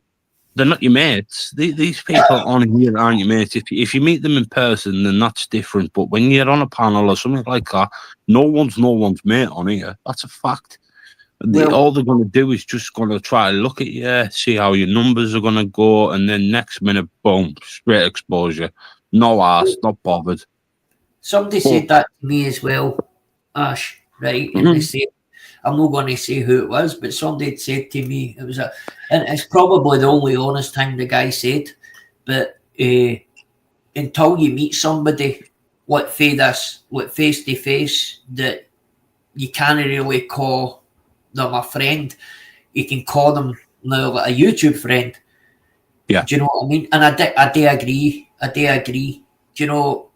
they're not your mates. These people on here aren't your mates. If you meet them in person, then that's different. But when you're on a panel or something like that, no one's mate on here. That's a fact. All they're going to do is just going to try to look at you, see how your numbers are going to go, and then next minute, boom, straight exposure. No ass, not bothered. Somebody said that to me as well, Ash, right? And they said, I'm not going to say who it was, but somebody had said to me, and it's probably the only honest thing the guy said, but until you meet somebody, face to face, that you can't really call them a friend. You can call them now like a YouTube friend. Yeah. Do you know what I mean? And I do agree. Do you know,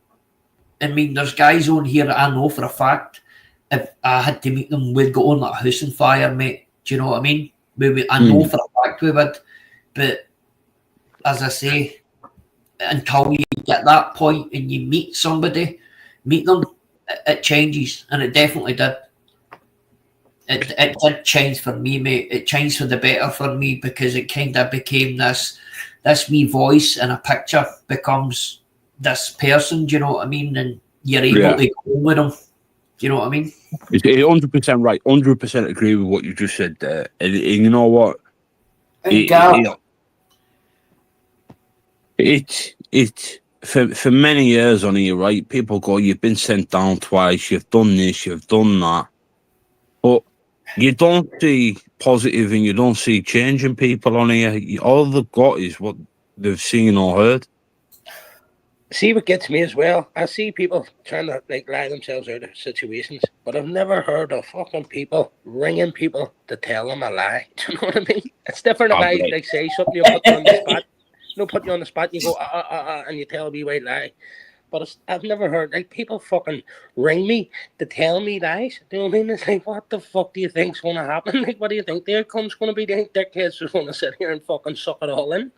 I mean, there's guys on here that I know for a fact, if I had to meet them, we'd go on like a house on fire, mate. Do you know what I mean? I know for a fact we would. But as I say, until you get that point and you meet them, it changes. And it definitely did. It did change for me, mate. It changed for the better for me, because it kind of became this wee voice in a picture becomes this person, do you know what I mean? And you're able to go with them. Do you know what I mean? You're 100% right. 100% agree with what you just said there. And you know what? It's for many years on here, right? People go, you've been sent down twice, you've done this, you've done that. But you don't see positive and you don't see change in people on here. All they've got is what they've seen or heard. See what gets me as well? I see people trying to lie themselves out of situations, but I've never heard of fucking people ringing people to tell them a lie. Do you know what I mean? It's different if I say something, you put you on the spot. No, put you on the spot, you go and you tell a wee white lie. But I've never heard people fucking ring me to tell me lies. Do you know what I mean? It's like, what the fuck do you think's going to happen? What do you think the outcome's going to be? Do you think their kids are going to sit here and fucking suck it all in?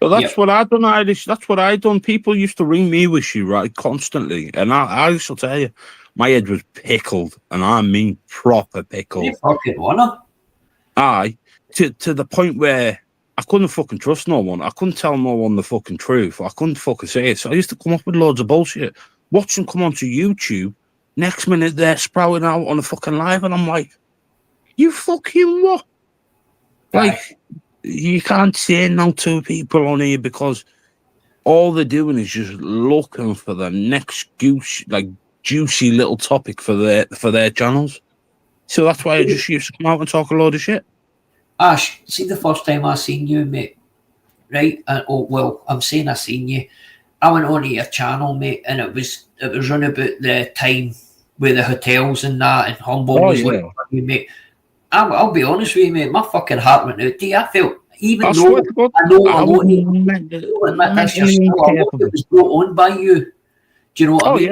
Well, that's what I done, Irish. That's what I done. People used to ring me with shit, right, constantly. And I shall tell you, my head was pickled, and I mean proper pickled. You fucking wanna? Aye, to the point where I couldn't fucking trust no one. I couldn't tell no one the fucking truth. I couldn't fucking say it. So I used to come up with loads of bullshit. Watch them come onto YouTube. Next minute, they're sprouting out on a fucking live, and I'm like, you fucking what? Like, you can't say no to people on here because all they're doing is just looking for the next juicy little topic for their channels. So that's why I just used to come out and talk a load of shit. Ash, see the first time I seen you, mate, right? I'm saying I seen you. I went onto your channel, mate, and it was around about the time with the hotels and that, and Humble was like, you, mate. I'll be honest with you, mate. My fucking heart went out to you. I felt, even though I know a lot it was brought on by you. Do you know what I mean?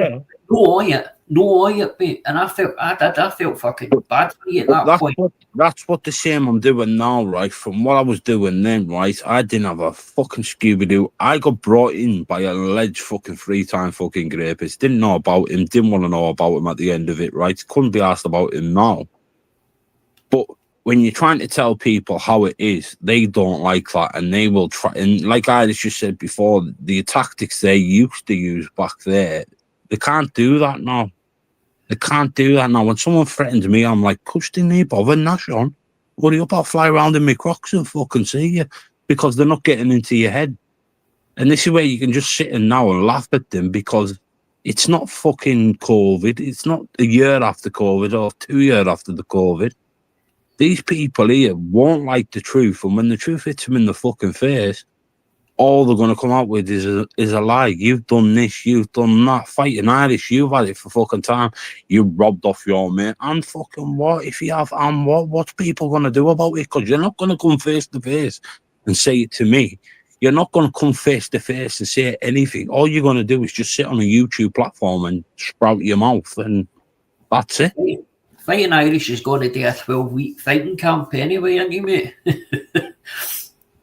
Yeah. No, mate. And I felt fucking bad for you at that point. That's what the same I'm doing now, right? From what I was doing then, right? I didn't have a fucking Scooby-Doo. I got brought in by an alleged fucking 3-time fucking rapist. Didn't know about him. Didn't want to know about him at the end of it, right? Couldn't be asked about him now. But when you're trying to tell people how it is, they don't like that, and they will try. And like I just said before, the tactics they used to use back there, they can't do that now. They can't do that now. When someone threatens me, I'm like, "Cuss, didn't he bother, Nash on? Worry up, I'll fly around in my Crocs and fucking see you," because they're not getting into your head. And this is where you can just sit in now and laugh at them, because it's not fucking COVID. It's not a year after COVID or 2 years after the COVID. These people here won't like the truth, and when the truth hits them in the fucking face, all they're going to come out with is a lie. You've done this, you've done that. Fighting Irish, you've had it for fucking time. You robbed off your mate. And fucking what? If you have, and what's people going to do about it? Because you're not going to come face to face and say it to me. You're not going to come face to face and say anything. All you're going to do is just sit on a YouTube platform and sprout your mouth, and that's it. Fighting Irish is going to do a 12-week fighting camp anyway, aren't you, mate?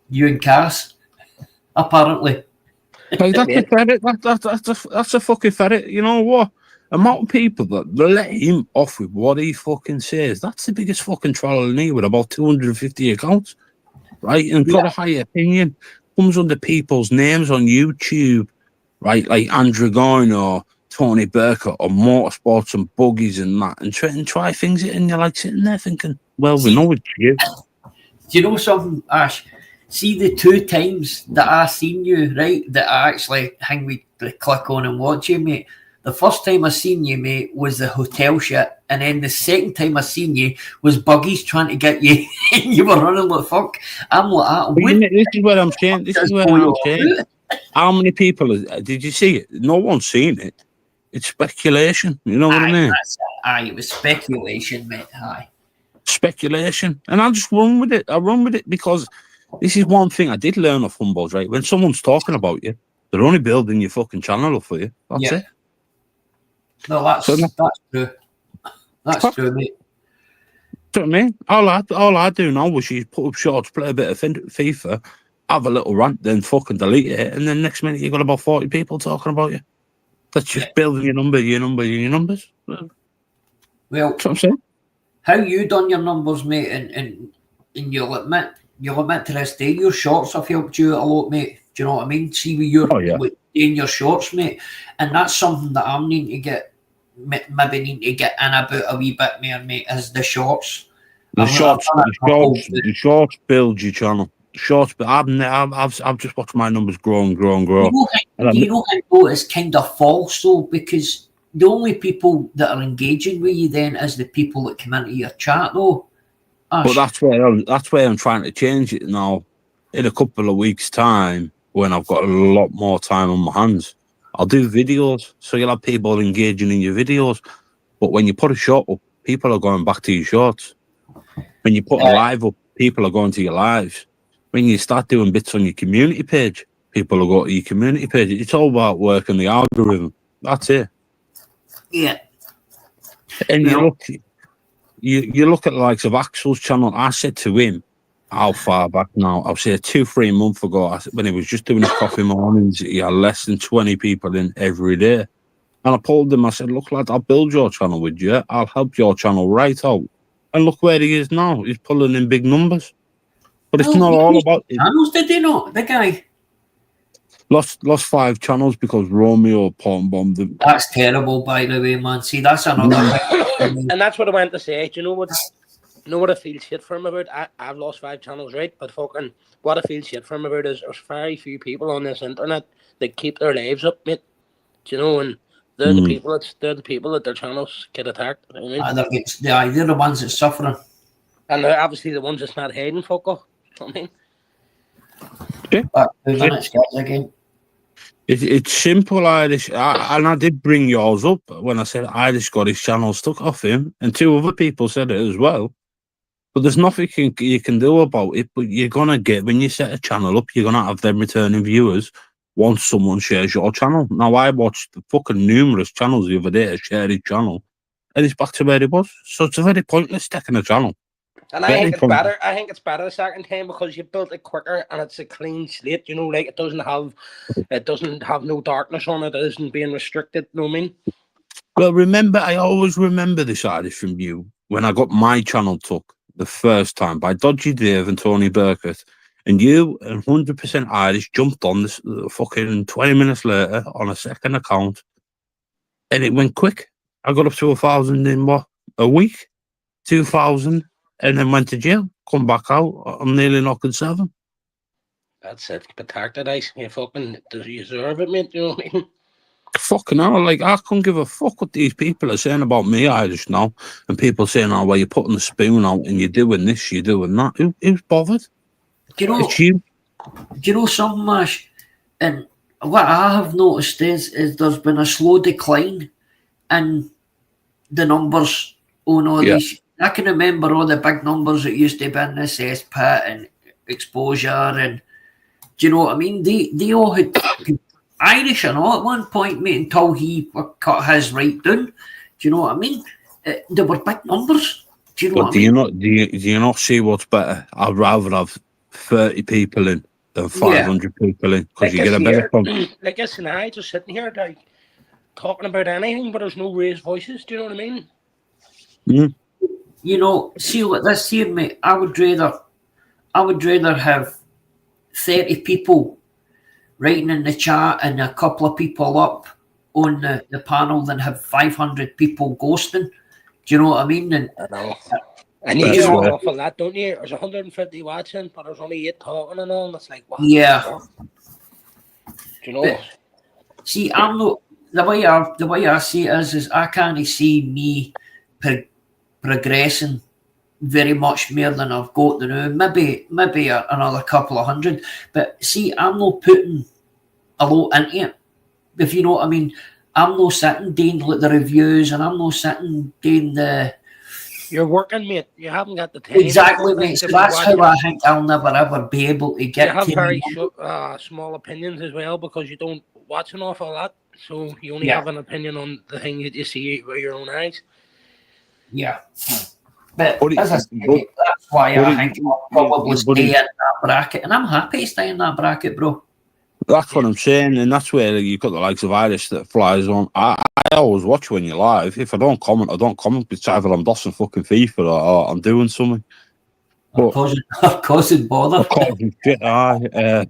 You and Cass, apparently. Like, that's a ferret. That's a fucking ferret. You know what? Amount of people that let him off with what he fucking says, that's the biggest fucking troll in here with about 250 accounts, right? And got a high opinion. Comes under people's names on YouTube, right? Like Andrew Goyne or Tony Burke or Motorsports and Buggies and that, and try things it, and you're like sitting there thinking, Well, we know it's you. Do you know something, Ash? See the 2 times that I seen you, right? That I actually hang me the click on and watch you, mate. The first time I seen you, mate, was the hotel shit, and then the second time I seen you was buggies trying to get you, and you were running like fuck. I'm like, But this is what I'm saying. This is what I'm saying. saying. How many people did you see it? No one's seen it. It's speculation. You know what I mean? Aye, it was speculation, mate. Aye. Speculation. And I just run with it. I run with it because this is one thing I did learn off Humbles, right? When someone's talking about you, they're only building your fucking channel up for you. That's it. No, that's true. That's true, mate. Do you know what I mean? All I do now is you put up shorts, play a bit of FIFA, have a little rant, then fucking delete it, and then next minute you got about 40 people talking about you. That's just building your numbers. Well, that's what I'm saying. How you done your numbers, mate, and you'll admit to this day your shorts have helped you a lot, mate. Do you know what I mean? See where you're doing your shorts, mate, and that's something that I'm needing to get. Maybe need to get in about a wee bit more, mate, is the shorts. The shorts build your channel. Shorts, but I've just watched my numbers grow and grow and grow. You know how it's kind of false though, because the only people that are engaging with you then is the people that come into your chat though. But that's where I'm trying to change it now. In a couple of weeks' time, when I've got a lot more time on my hands, I'll do videos, so you'll have people engaging in your videos. But when you put a short up, people are going back to your shorts. When you put a live up, people are going to your lives. When you start doing bits on your community page, people will go to your community page. It's all about working the algorithm. That's it. Yeah. And you look at the likes of Axel's channel. I said to him, how far back now? I'll say 2-3 months ago, when he was just doing his coffee mornings, he had less than 20 people in every day. And I told him, I said, look, lad, I'll build your channel with you. I'll help your channel right out. And look where he is now. He's pulling in big numbers. But it's not all about it. Channels, did they not? The guy lost 5 channels because Romeo porn bombed them. That's terrible, by the way, man. See, that's another thing. And that's what I went to say. Do you know what I feel shit for him about? I've lost 5 channels, right? But fucking what I feel shit for him about is there's very few people on this internet that keep their lives up, mate. Do you know? And they're the people that their channels get attacked. You know what I mean? They're the ones that's suffering. And they're obviously the ones that's not hiding, fuck off. You know what I mean? Again. It's simple, Irish. And I did bring yours up when I said Irish got his channel stuck off him, and 2 other people said it as well. But there's nothing you can do about it. But you're going to get, when you set a channel up, you're going to have them returning viewers once someone shares your channel. Now, I watched fucking numerous channels the other day to share his channel, and it's back to where it was. So it's a very pointless sticking a channel. And I think it's better. I think it's better the second time because you built it quicker and it's a clean slate. You know, like it doesn't have no darkness on it. It isn't being restricted. You know what I mean? Well, I always remember this, Irish, from you when I got my channel took the first time by Dodgy Dave and Tony Burkett, and you and 100% Irish jumped on this fucking 20 minutes later on a second account, and it went quick. I got up to 1,000 in a week, 2,000. And then went to jail, come back out, I'm nearly knocking 7. That's it, protected ice. You fucking deserve it, mate, you know what I mean? Fucking hell, like, I couldn't give a fuck what these people are saying about me, Irish, now. And people saying, oh, well, you're putting the spoon out and you're doing this, you're doing that. Who's bothered? It's you. Do you know something, Mash? And what I have noticed is there's been a slow decline in the numbers on all these. I can remember all the big numbers that used to be in the cesspit and exposure, and do you know what I mean? They all had Irish and all at one point, mate, until he cut his right down. Do you know what I mean? They were big numbers. Do you know what I mean? Do you not see what's better? I'd rather have 30 people in than 500 people in, because you get a better fun. Like this and I just sitting here like talking about anything, but there's no raised voices. Do you know what I mean? Mm. You know, see what this here, mate. I would rather have 30 people writing in the chat and a couple of people up on the panel than have 500 people ghosting. Do you know what I mean? And I know. And you I hear an swear. awful lot, don't you? There's 150 watching, but there's only 8 talking and all. And it's like, what? Yeah. What? Do you know? See, I'm not the way I see it is I can't see me progressing very much more than I've got now. Maybe another couple of hundred. But see, I'm not putting a lot into it. If you know what I mean, I'm not sitting doing like the reviews, and I'm not sitting doing the. You're working, mate. You haven't got the time. Exactly, mate. So to be that's how watching. I think I'll never ever be able to You get have to very me. small opinions as well because you don't watch an awful lot. So you only Yeah. have an opinion on the thing that you see with your own eyes. Yeah. But But as I say, that's why I think I'll probably stay in that bracket, and I'm happy to stay in that bracket, bro. That's what I'm saying, and that's where you've got the likes of Irish that flies on. I always watch when you're live. If I don't comment, I don't comment. It's either I'm dossing fucking FIFA or I'm doing something. Or causing bother. Causing shit, aye.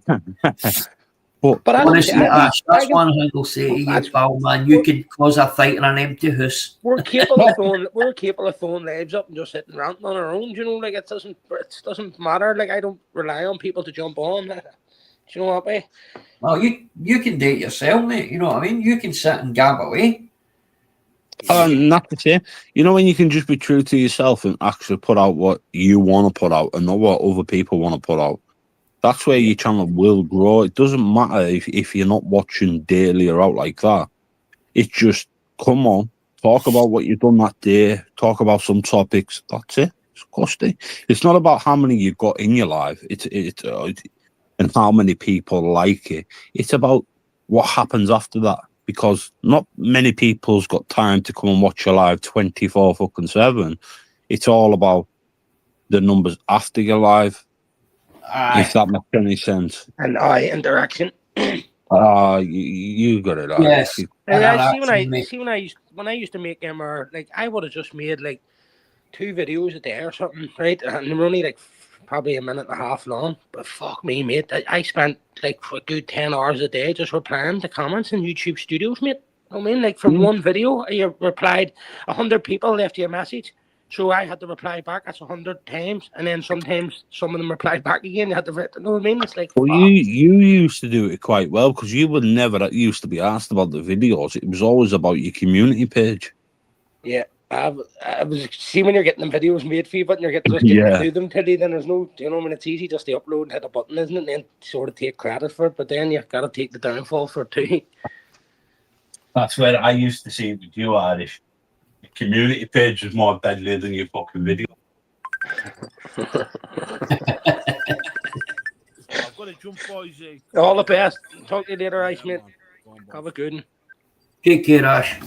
But honestly, Ash, that's one thing I'll say to you, that's- pal, man. You can cause a fight in an empty house. we're capable of throwing lives up and just sitting ranting on our own. You know, like it doesn't matter. Like I don't rely on people to jump on. Do you know what way? Well, you can do it yourself, mate. You know what I mean? You can sit and gab away. Not the same. You know when you can just be true to yourself and actually put out what you want to put out and not what other people want to put out. That's where your channel will grow. It doesn't matter if you're not watching daily or out like that. It's just come on, talk about what you've done that day, talk about some topics. That's it. It's costy. It's not about how many you've got in your life. It's and how many people like it. It's about what happens after that. Because not many people's got time to come and watch your live 24/7. It's all about the numbers after your live. If that makes any sense. And interaction. You got it. Yes. See when I used to make them, like I would have just made like 2 videos a day or something, right? And they were only like probably a minute and a half long. But fuck me, mate. I spent like a good 10 hours a day just replying to comments in YouTube studios, mate. I mean, like from one video, you replied 100 people left you a message. So I had to reply back. That's 100 times, and then sometimes some of them replied back again. You had to, you know what I mean? It's like, well, you used to do it quite well because you would never used to be asked about the videos. It was always about your community page. Yeah, I was see when you're getting them videos made for you, but you're getting to do them today. Then there's no, you know, when it's easy just to upload and hit a button, isn't it? And then sort of take credit for it, but then you've got to take the downfall for it too. That's where I used to see it with you, Irish. The community page was more deadly than your fucking video. I've got to jump, boys. All the best. Talk to you later, Ice, mate. Have a good one. Take care, Ash.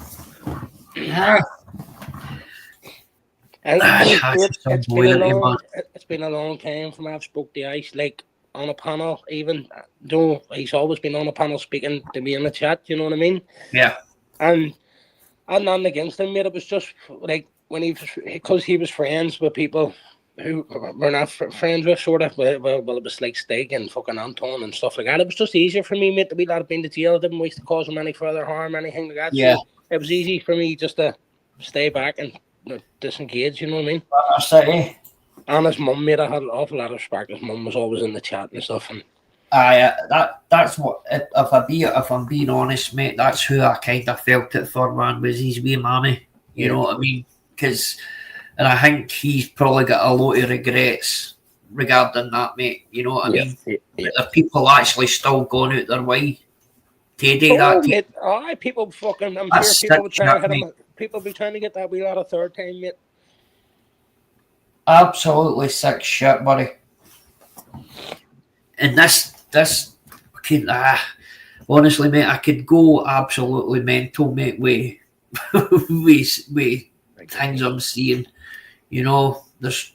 It's been a long time from I've spoke to Ice, like on a panel, even though he's always been on a panel speaking to me in the chat, you know what I mean? Yeah. And I'm not against him, mate. It was just like when because he was friends with people who were not friends with, sort of. Well, it was like Stig and fucking Anton and stuff like that. It was just easier for me, mate, to be that I've been to jail. I didn't wish to cause him any further harm, anything like that. Yeah. So it was easy for me just to stay back and disengage, you know what I mean? City. And his mum, mate, I had an awful lot of respect. His mum was always in the chat and stuff. And that's what, if I'm being honest, mate, that's who I kind of felt it for, man, was his wee mammy. You know what I mean? And I think he's probably got a lot of regrets regarding that, mate. You know what I mean? Yeah. Are people actually still going out their way to do that? Mate, people fucking, I'm that's sure people would try to hit him. People be trying to get that wee lad a third time, mate. Absolutely sick shit, buddy. And this honestly, mate, I could go absolutely mental, mate, with things I'm seeing. You know, there's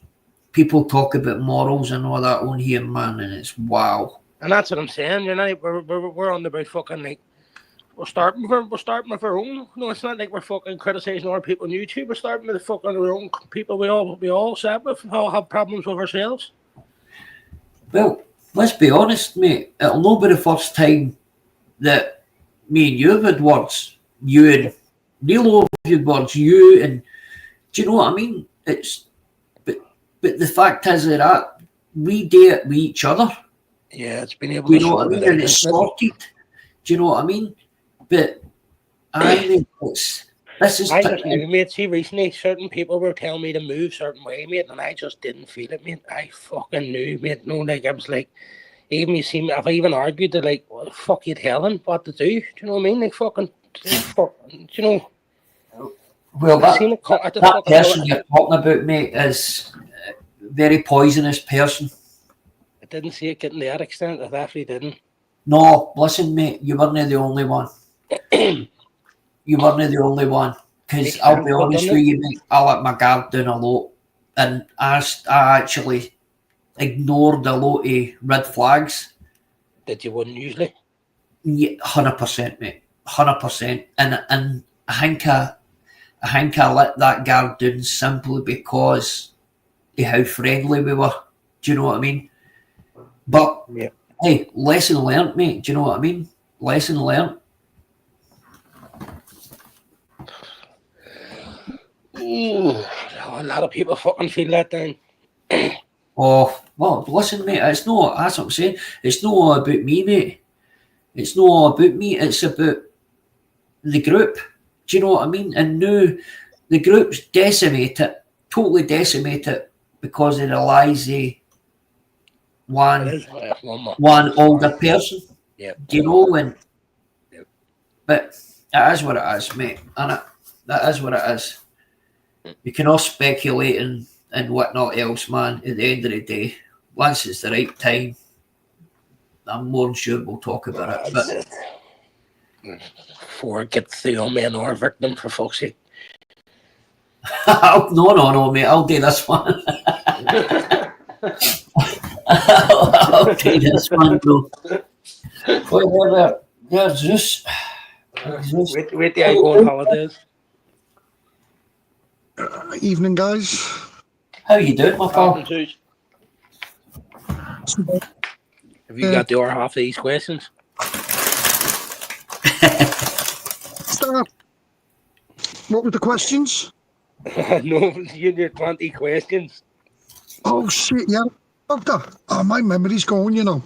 people talk about morals and all that on here, man, and it's wow. And that's what I'm saying. You know, we're on about fucking like we're starting with our own. No, it's not like we're fucking criticizing other people on YouTube. We're starting with the fucking our own people. We all sat with, all have problems with ourselves. Well, let's be honest, mate. It'll not be the first time that me and you have had words. You and Neil have had words. You and do you know what I mean? But But the fact is that we do it with each other. Yeah, it's been able You to know what I sort mean? it out, And it's isn't it? sorted. Do you know what I mean? But I mean, this is I just knew, mate. See, recently, certain people were telling me to move certain way, mate, and I just didn't feel it, mate. I fucking knew, mate. No, like, I was like, even you see me, if I even argued that, like, what the fuck you telling what to do? Do you know what I mean? Like, fucking, do you know? well, I seen it come at the that fucking person door. you're talking about, mate, is a very poisonous person. I didn't see it getting to that extent. I definitely didn't. No, listen, mate, you weren't the only one. You weren't the only one. Because Makes I'll sense, be but honest doesn't with it? you, mate, I let my guard down a lot. And I actually ignored a lot of red flags. That you wouldn't usually. Yeah, 100%, mate. 100%. And I think I let that guard down simply because of how friendly we were. Do you know what I mean? But Yeah. hey, lesson learnt, mate. Do you know what I mean? Lesson learnt. Ooh, a lot of people fucking feel that down. Oh, well, listen, mate, it's not, that's what I'm saying. It's not all about me, mate. It's not all about me. It's about the group. Do you know what I mean? And now the group's decimated, totally decimated because of the lies of one older person. Yeah. Do you know? And Yep. but it is what it is, mate. And that is what it is. You can all speculate and whatnot else, man. At the end of the day, once it's the right time, I'm more than sure we'll talk about it. But Before it gets the old man or victim, for fuck's sake. no, mate. I'll do this one. I'll do this one, bro. Whatever. There's just. Wait till I go on holidays. Evening, guys. How you doing, my pal? Have you got the other half of these questions? Start. What were the questions? No, you need 20 questions. Oh, shit, yeah. Doctor. Oh, my memory's going, you know.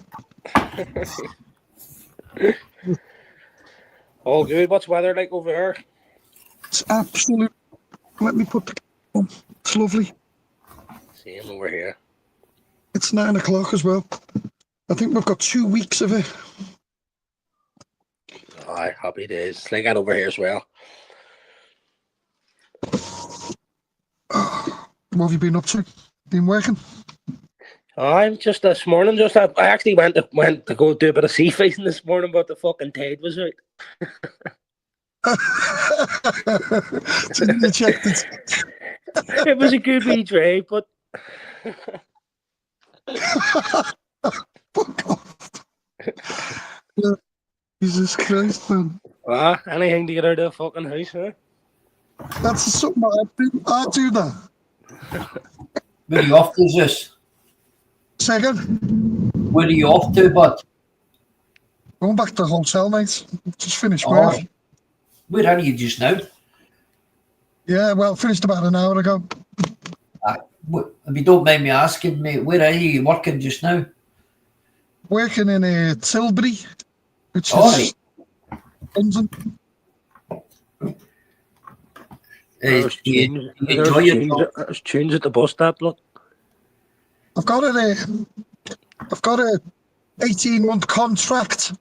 All good. What's weather like over here? It's absolute. Let me put the. It's lovely. Same over here. It's 9 o'clock as well. I think we've got 2 weeks of it. Aye, happy days. It's like that over here as well. What have you been up to? Been working? I'm just this morning. I actually went to go do a bit of sea fishing this morning, but the fucking tide was out. So you checked it. It was a good wee drive, but Fuck off. Jesus Christ, man. anything to get out of the fucking house, huh? That's something I do that. Where are you off to, Zeus? Second, Where are you off to, bud? going back to the hotel, mate. Just finished Oh, work. where are you just now? Yeah, well, finished about an hour ago. If you don't mind me asking, mate, where are you working just now? Working in a Tilbury, which Right. is London. There's Do you tunes, enjoy your job? there's tunes at the bus stop, look. I've got a 18-month contract,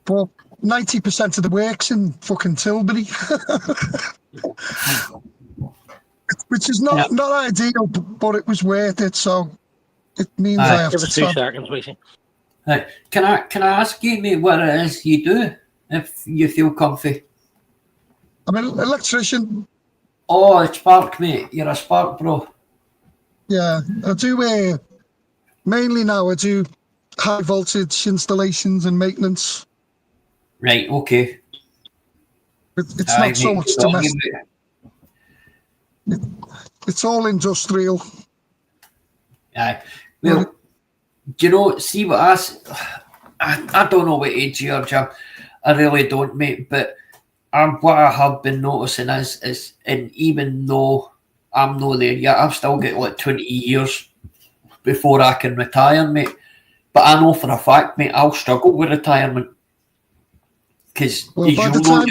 but 90% of the work's in fucking Tilbury, which is not ideal, but it was worth it. So it means I have Give to us 2 travel. seconds, Wishi. Right. Can I ask you, mate, what it is you do if you feel comfy? I'm an electrician. Oh, a spark, mate. You're a spark, bro. Yeah, I do mainly now. I do high voltage installations and maintenance. Right, okay. It's Aye, not so mate, much good on you, domestic. mate. It's all industrial. Aye. Well, do you know, see what I don't know what age you are, Jim. I really don't, mate, but what I have been noticing is and even though I'm not there yet. I've still got like 20 years before I can retire, mate. But I know for a fact, mate, I'll struggle with retirement. Because Well, by the time,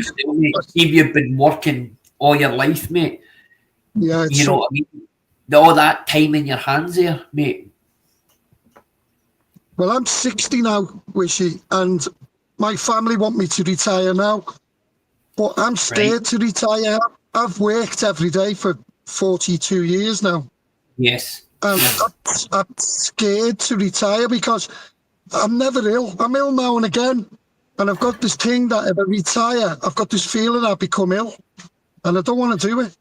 if you've been working all your life, mate, yeah, you know what I mean? All that time in your hands there, mate. Well, I'm 60 now, Wishy, and my family want me to retire now, but I'm scared to retire. I've worked every day for 42 years now. Yes. And I'm scared to retire because I'm never ill. I'm ill now and again. And I've got this thing that if I retire, I've got this feeling I'll become ill. And I don't want to do it.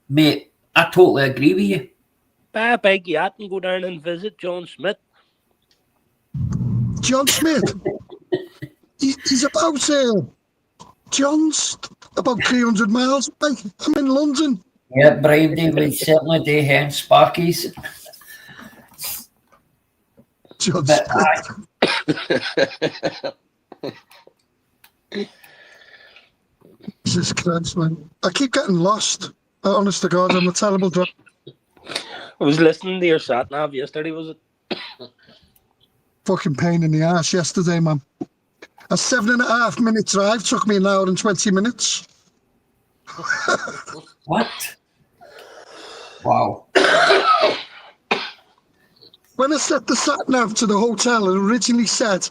Mate, I totally agree with you. Buy a big yacht and go down and visit John Smith. John Smith? He's about, John's about 300 miles away. I'm in London. Yeah, Bridie would certainly do hen Sparkies. John But, Jesus Christ, man. I keep getting lost. Honest to God, I'm a terrible driver. I was listening to your sat nav yesterday, was it? Fucking pain in the ass yesterday, man. A 7.5 minute drive took me an hour and 20 minutes. What? Wow. When I set the sat nav to the hotel, it originally said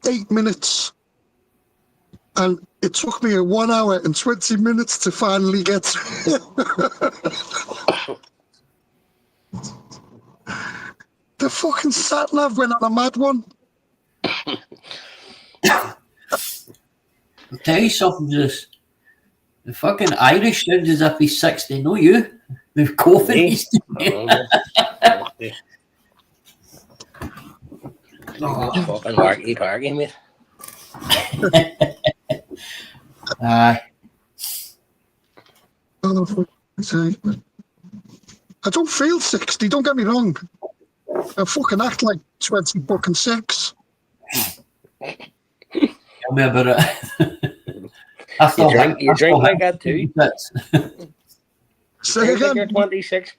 8 minutes. And it took me 1 hour and 20 minutes to finally get the fucking sat nav went on a mad one. I'll tell you something, just the fucking Irish sounds as if he's 60, no you. With coughing. Fucking warky, mate. Aye. I don't feel 60, don't get me wrong. I fucking act like 26. Tell me about it. I still You drink like that too? Say again? You're 26.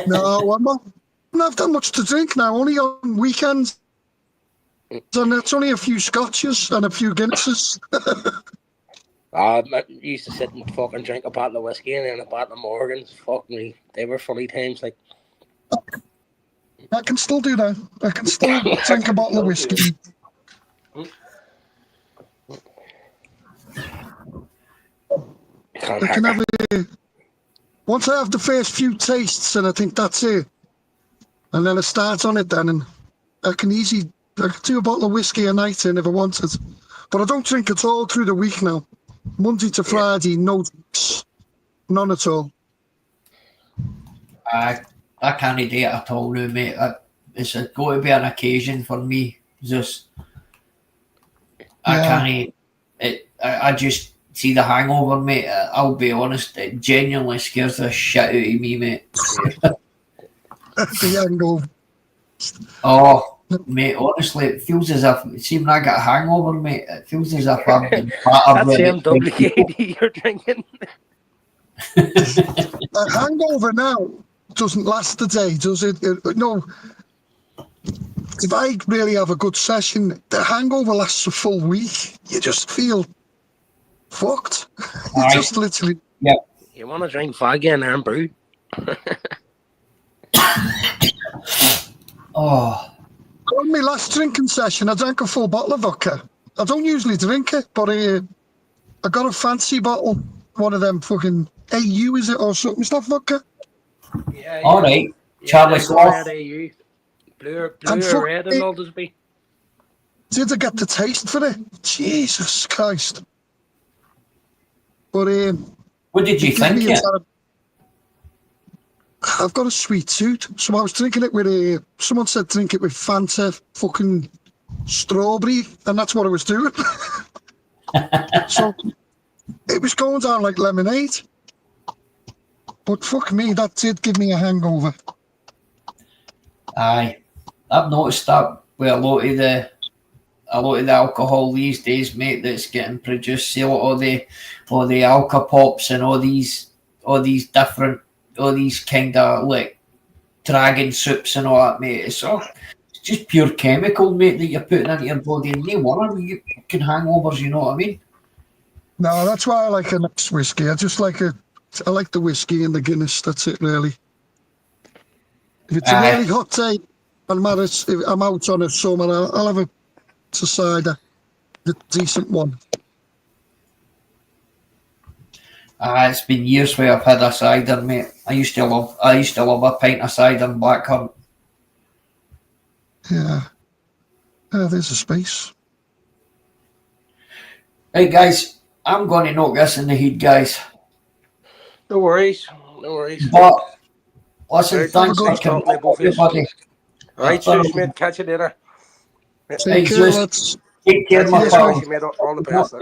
No, I'm not. I don't have that much to drink now, only on weekends. And it's only a few scotches and a few Guinnesses. I used to sit and fucking drink a bottle of whiskey and then a bottle of Morgan's. Fuck me. They were funny times. Like, I can still do that. I can still drink a bottle of whiskey. I can have once I have the first few tastes, and I think that's it. And then I start on it then, and I can do a bottle of whiskey a night in if I wanted. But I don't drink at all through the week now. Monday to Friday, no drinks. None at all. I can't do it at all now, mate. It's got to be an occasion for me. Just I can't. I just see the hangover, mate. I'll be honest, it genuinely scares the shit out of me, mate. The hangover. Oh, mate, honestly, it feels as if, see, when I get a hangover, mate, it feels as if I've been battered. That's MWKD you're drinking. A hangover now doesn't last a day, does it? No. If I really have a good session, the hangover lasts a full week. You just feel fucked. Just literally. Yeah. You want to drink faggy and iron brew? Oh. On my last drinking session, I drank a full bottle of vodka. I don't usually drink it, but I got a fancy bottle. One of them fucking AU, is it, or something? Is that vodka? Yeah. All right. Charlie Sloth. AU. Blue or red and all this be. Did I get the taste for it? Jesus Christ. But what did you think? I've got a sweet tooth, so I was drinking it with someone said drink it with Fanta fucking strawberry, and that's what I was doing. So it was going down like lemonade. But fuck me, that did give me a hangover. Aye. I've noticed that with a lot of the alcohol these days, mate, that's getting produced. See a lot of the alcopops and all these all these different, all these kind of like dragon soups and all that, mate. It's just pure chemical, mate, that you're putting into your body, and no wonder you can hangovers. You know what I mean? No, that's why I like a nice whiskey. I like the whiskey and the Guinness. That's it, really. If it's a really hot day, and if I'm out on a summer, I'll have a cider, a decent one. It's been years where I've had a cider, mate. I used to love a pint of cider in Blackburn. Yeah. There's a space. Right, guys, I'm going to knock this in the heat, guys. No worries. No worries. But listen, Right, thanks nice for coming talking to up, both of us. everybody. All right, cheers, mate. Catch you later. Take care, Zeus, lads. take care, Catch my you pal. later, mate. All the best.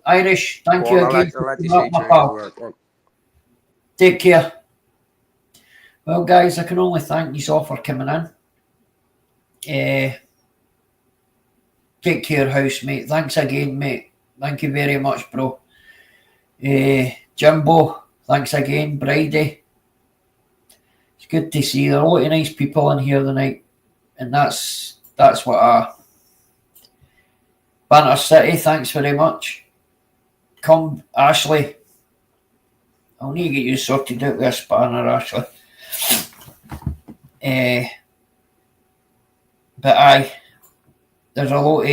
Irish, thank Go you on, again I'll let for you coming see up, my you pal. everywhere. Take care. Well, guys, I can only thank you all for coming in. Take care, housemate. Thanks again, mate. Thank you very much, bro. Jimbo, thanks again. Bridie, it's good to see there are a lot of nice people in here tonight, and that's what Banter City, thanks very much. Come, Ashley. I'll need to get you sorted out with a spanner, Ashley. But aye, there's a lot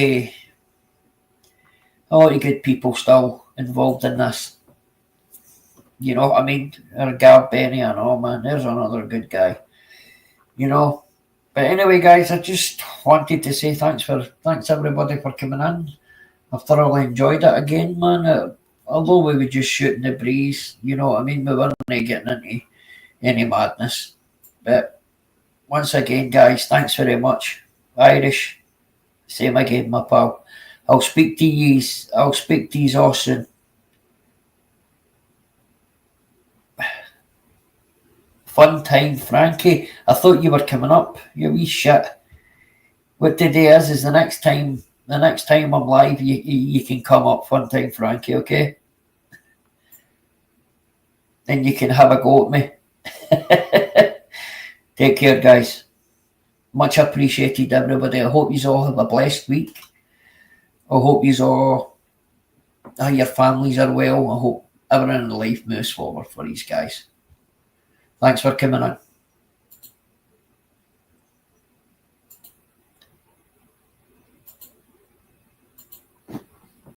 of good people still involved in this. You know what I mean? Gab Benny and all, man. There's another good guy. You know. But anyway, guys, I just wanted to say thanks everybody for coming in. I've thoroughly enjoyed it again, man. Although we were just shooting the breeze, you know what I mean? We weren't getting into any madness. But once again, guys, thanks very much. Irish, same again, my pal. I'll speak to yous all soon. Fun time, Frankie. I thought you were coming up. You wee shit. What the day is the next time I'm live, you can come up. Fun time, Frankie, okay? Then you can have a go at me. Take care, guys. Much appreciated, everybody. I hope you all have a blessed week. I hope you all, your families are well. I hope everyone in life moves forward for these guys. Thanks for coming in.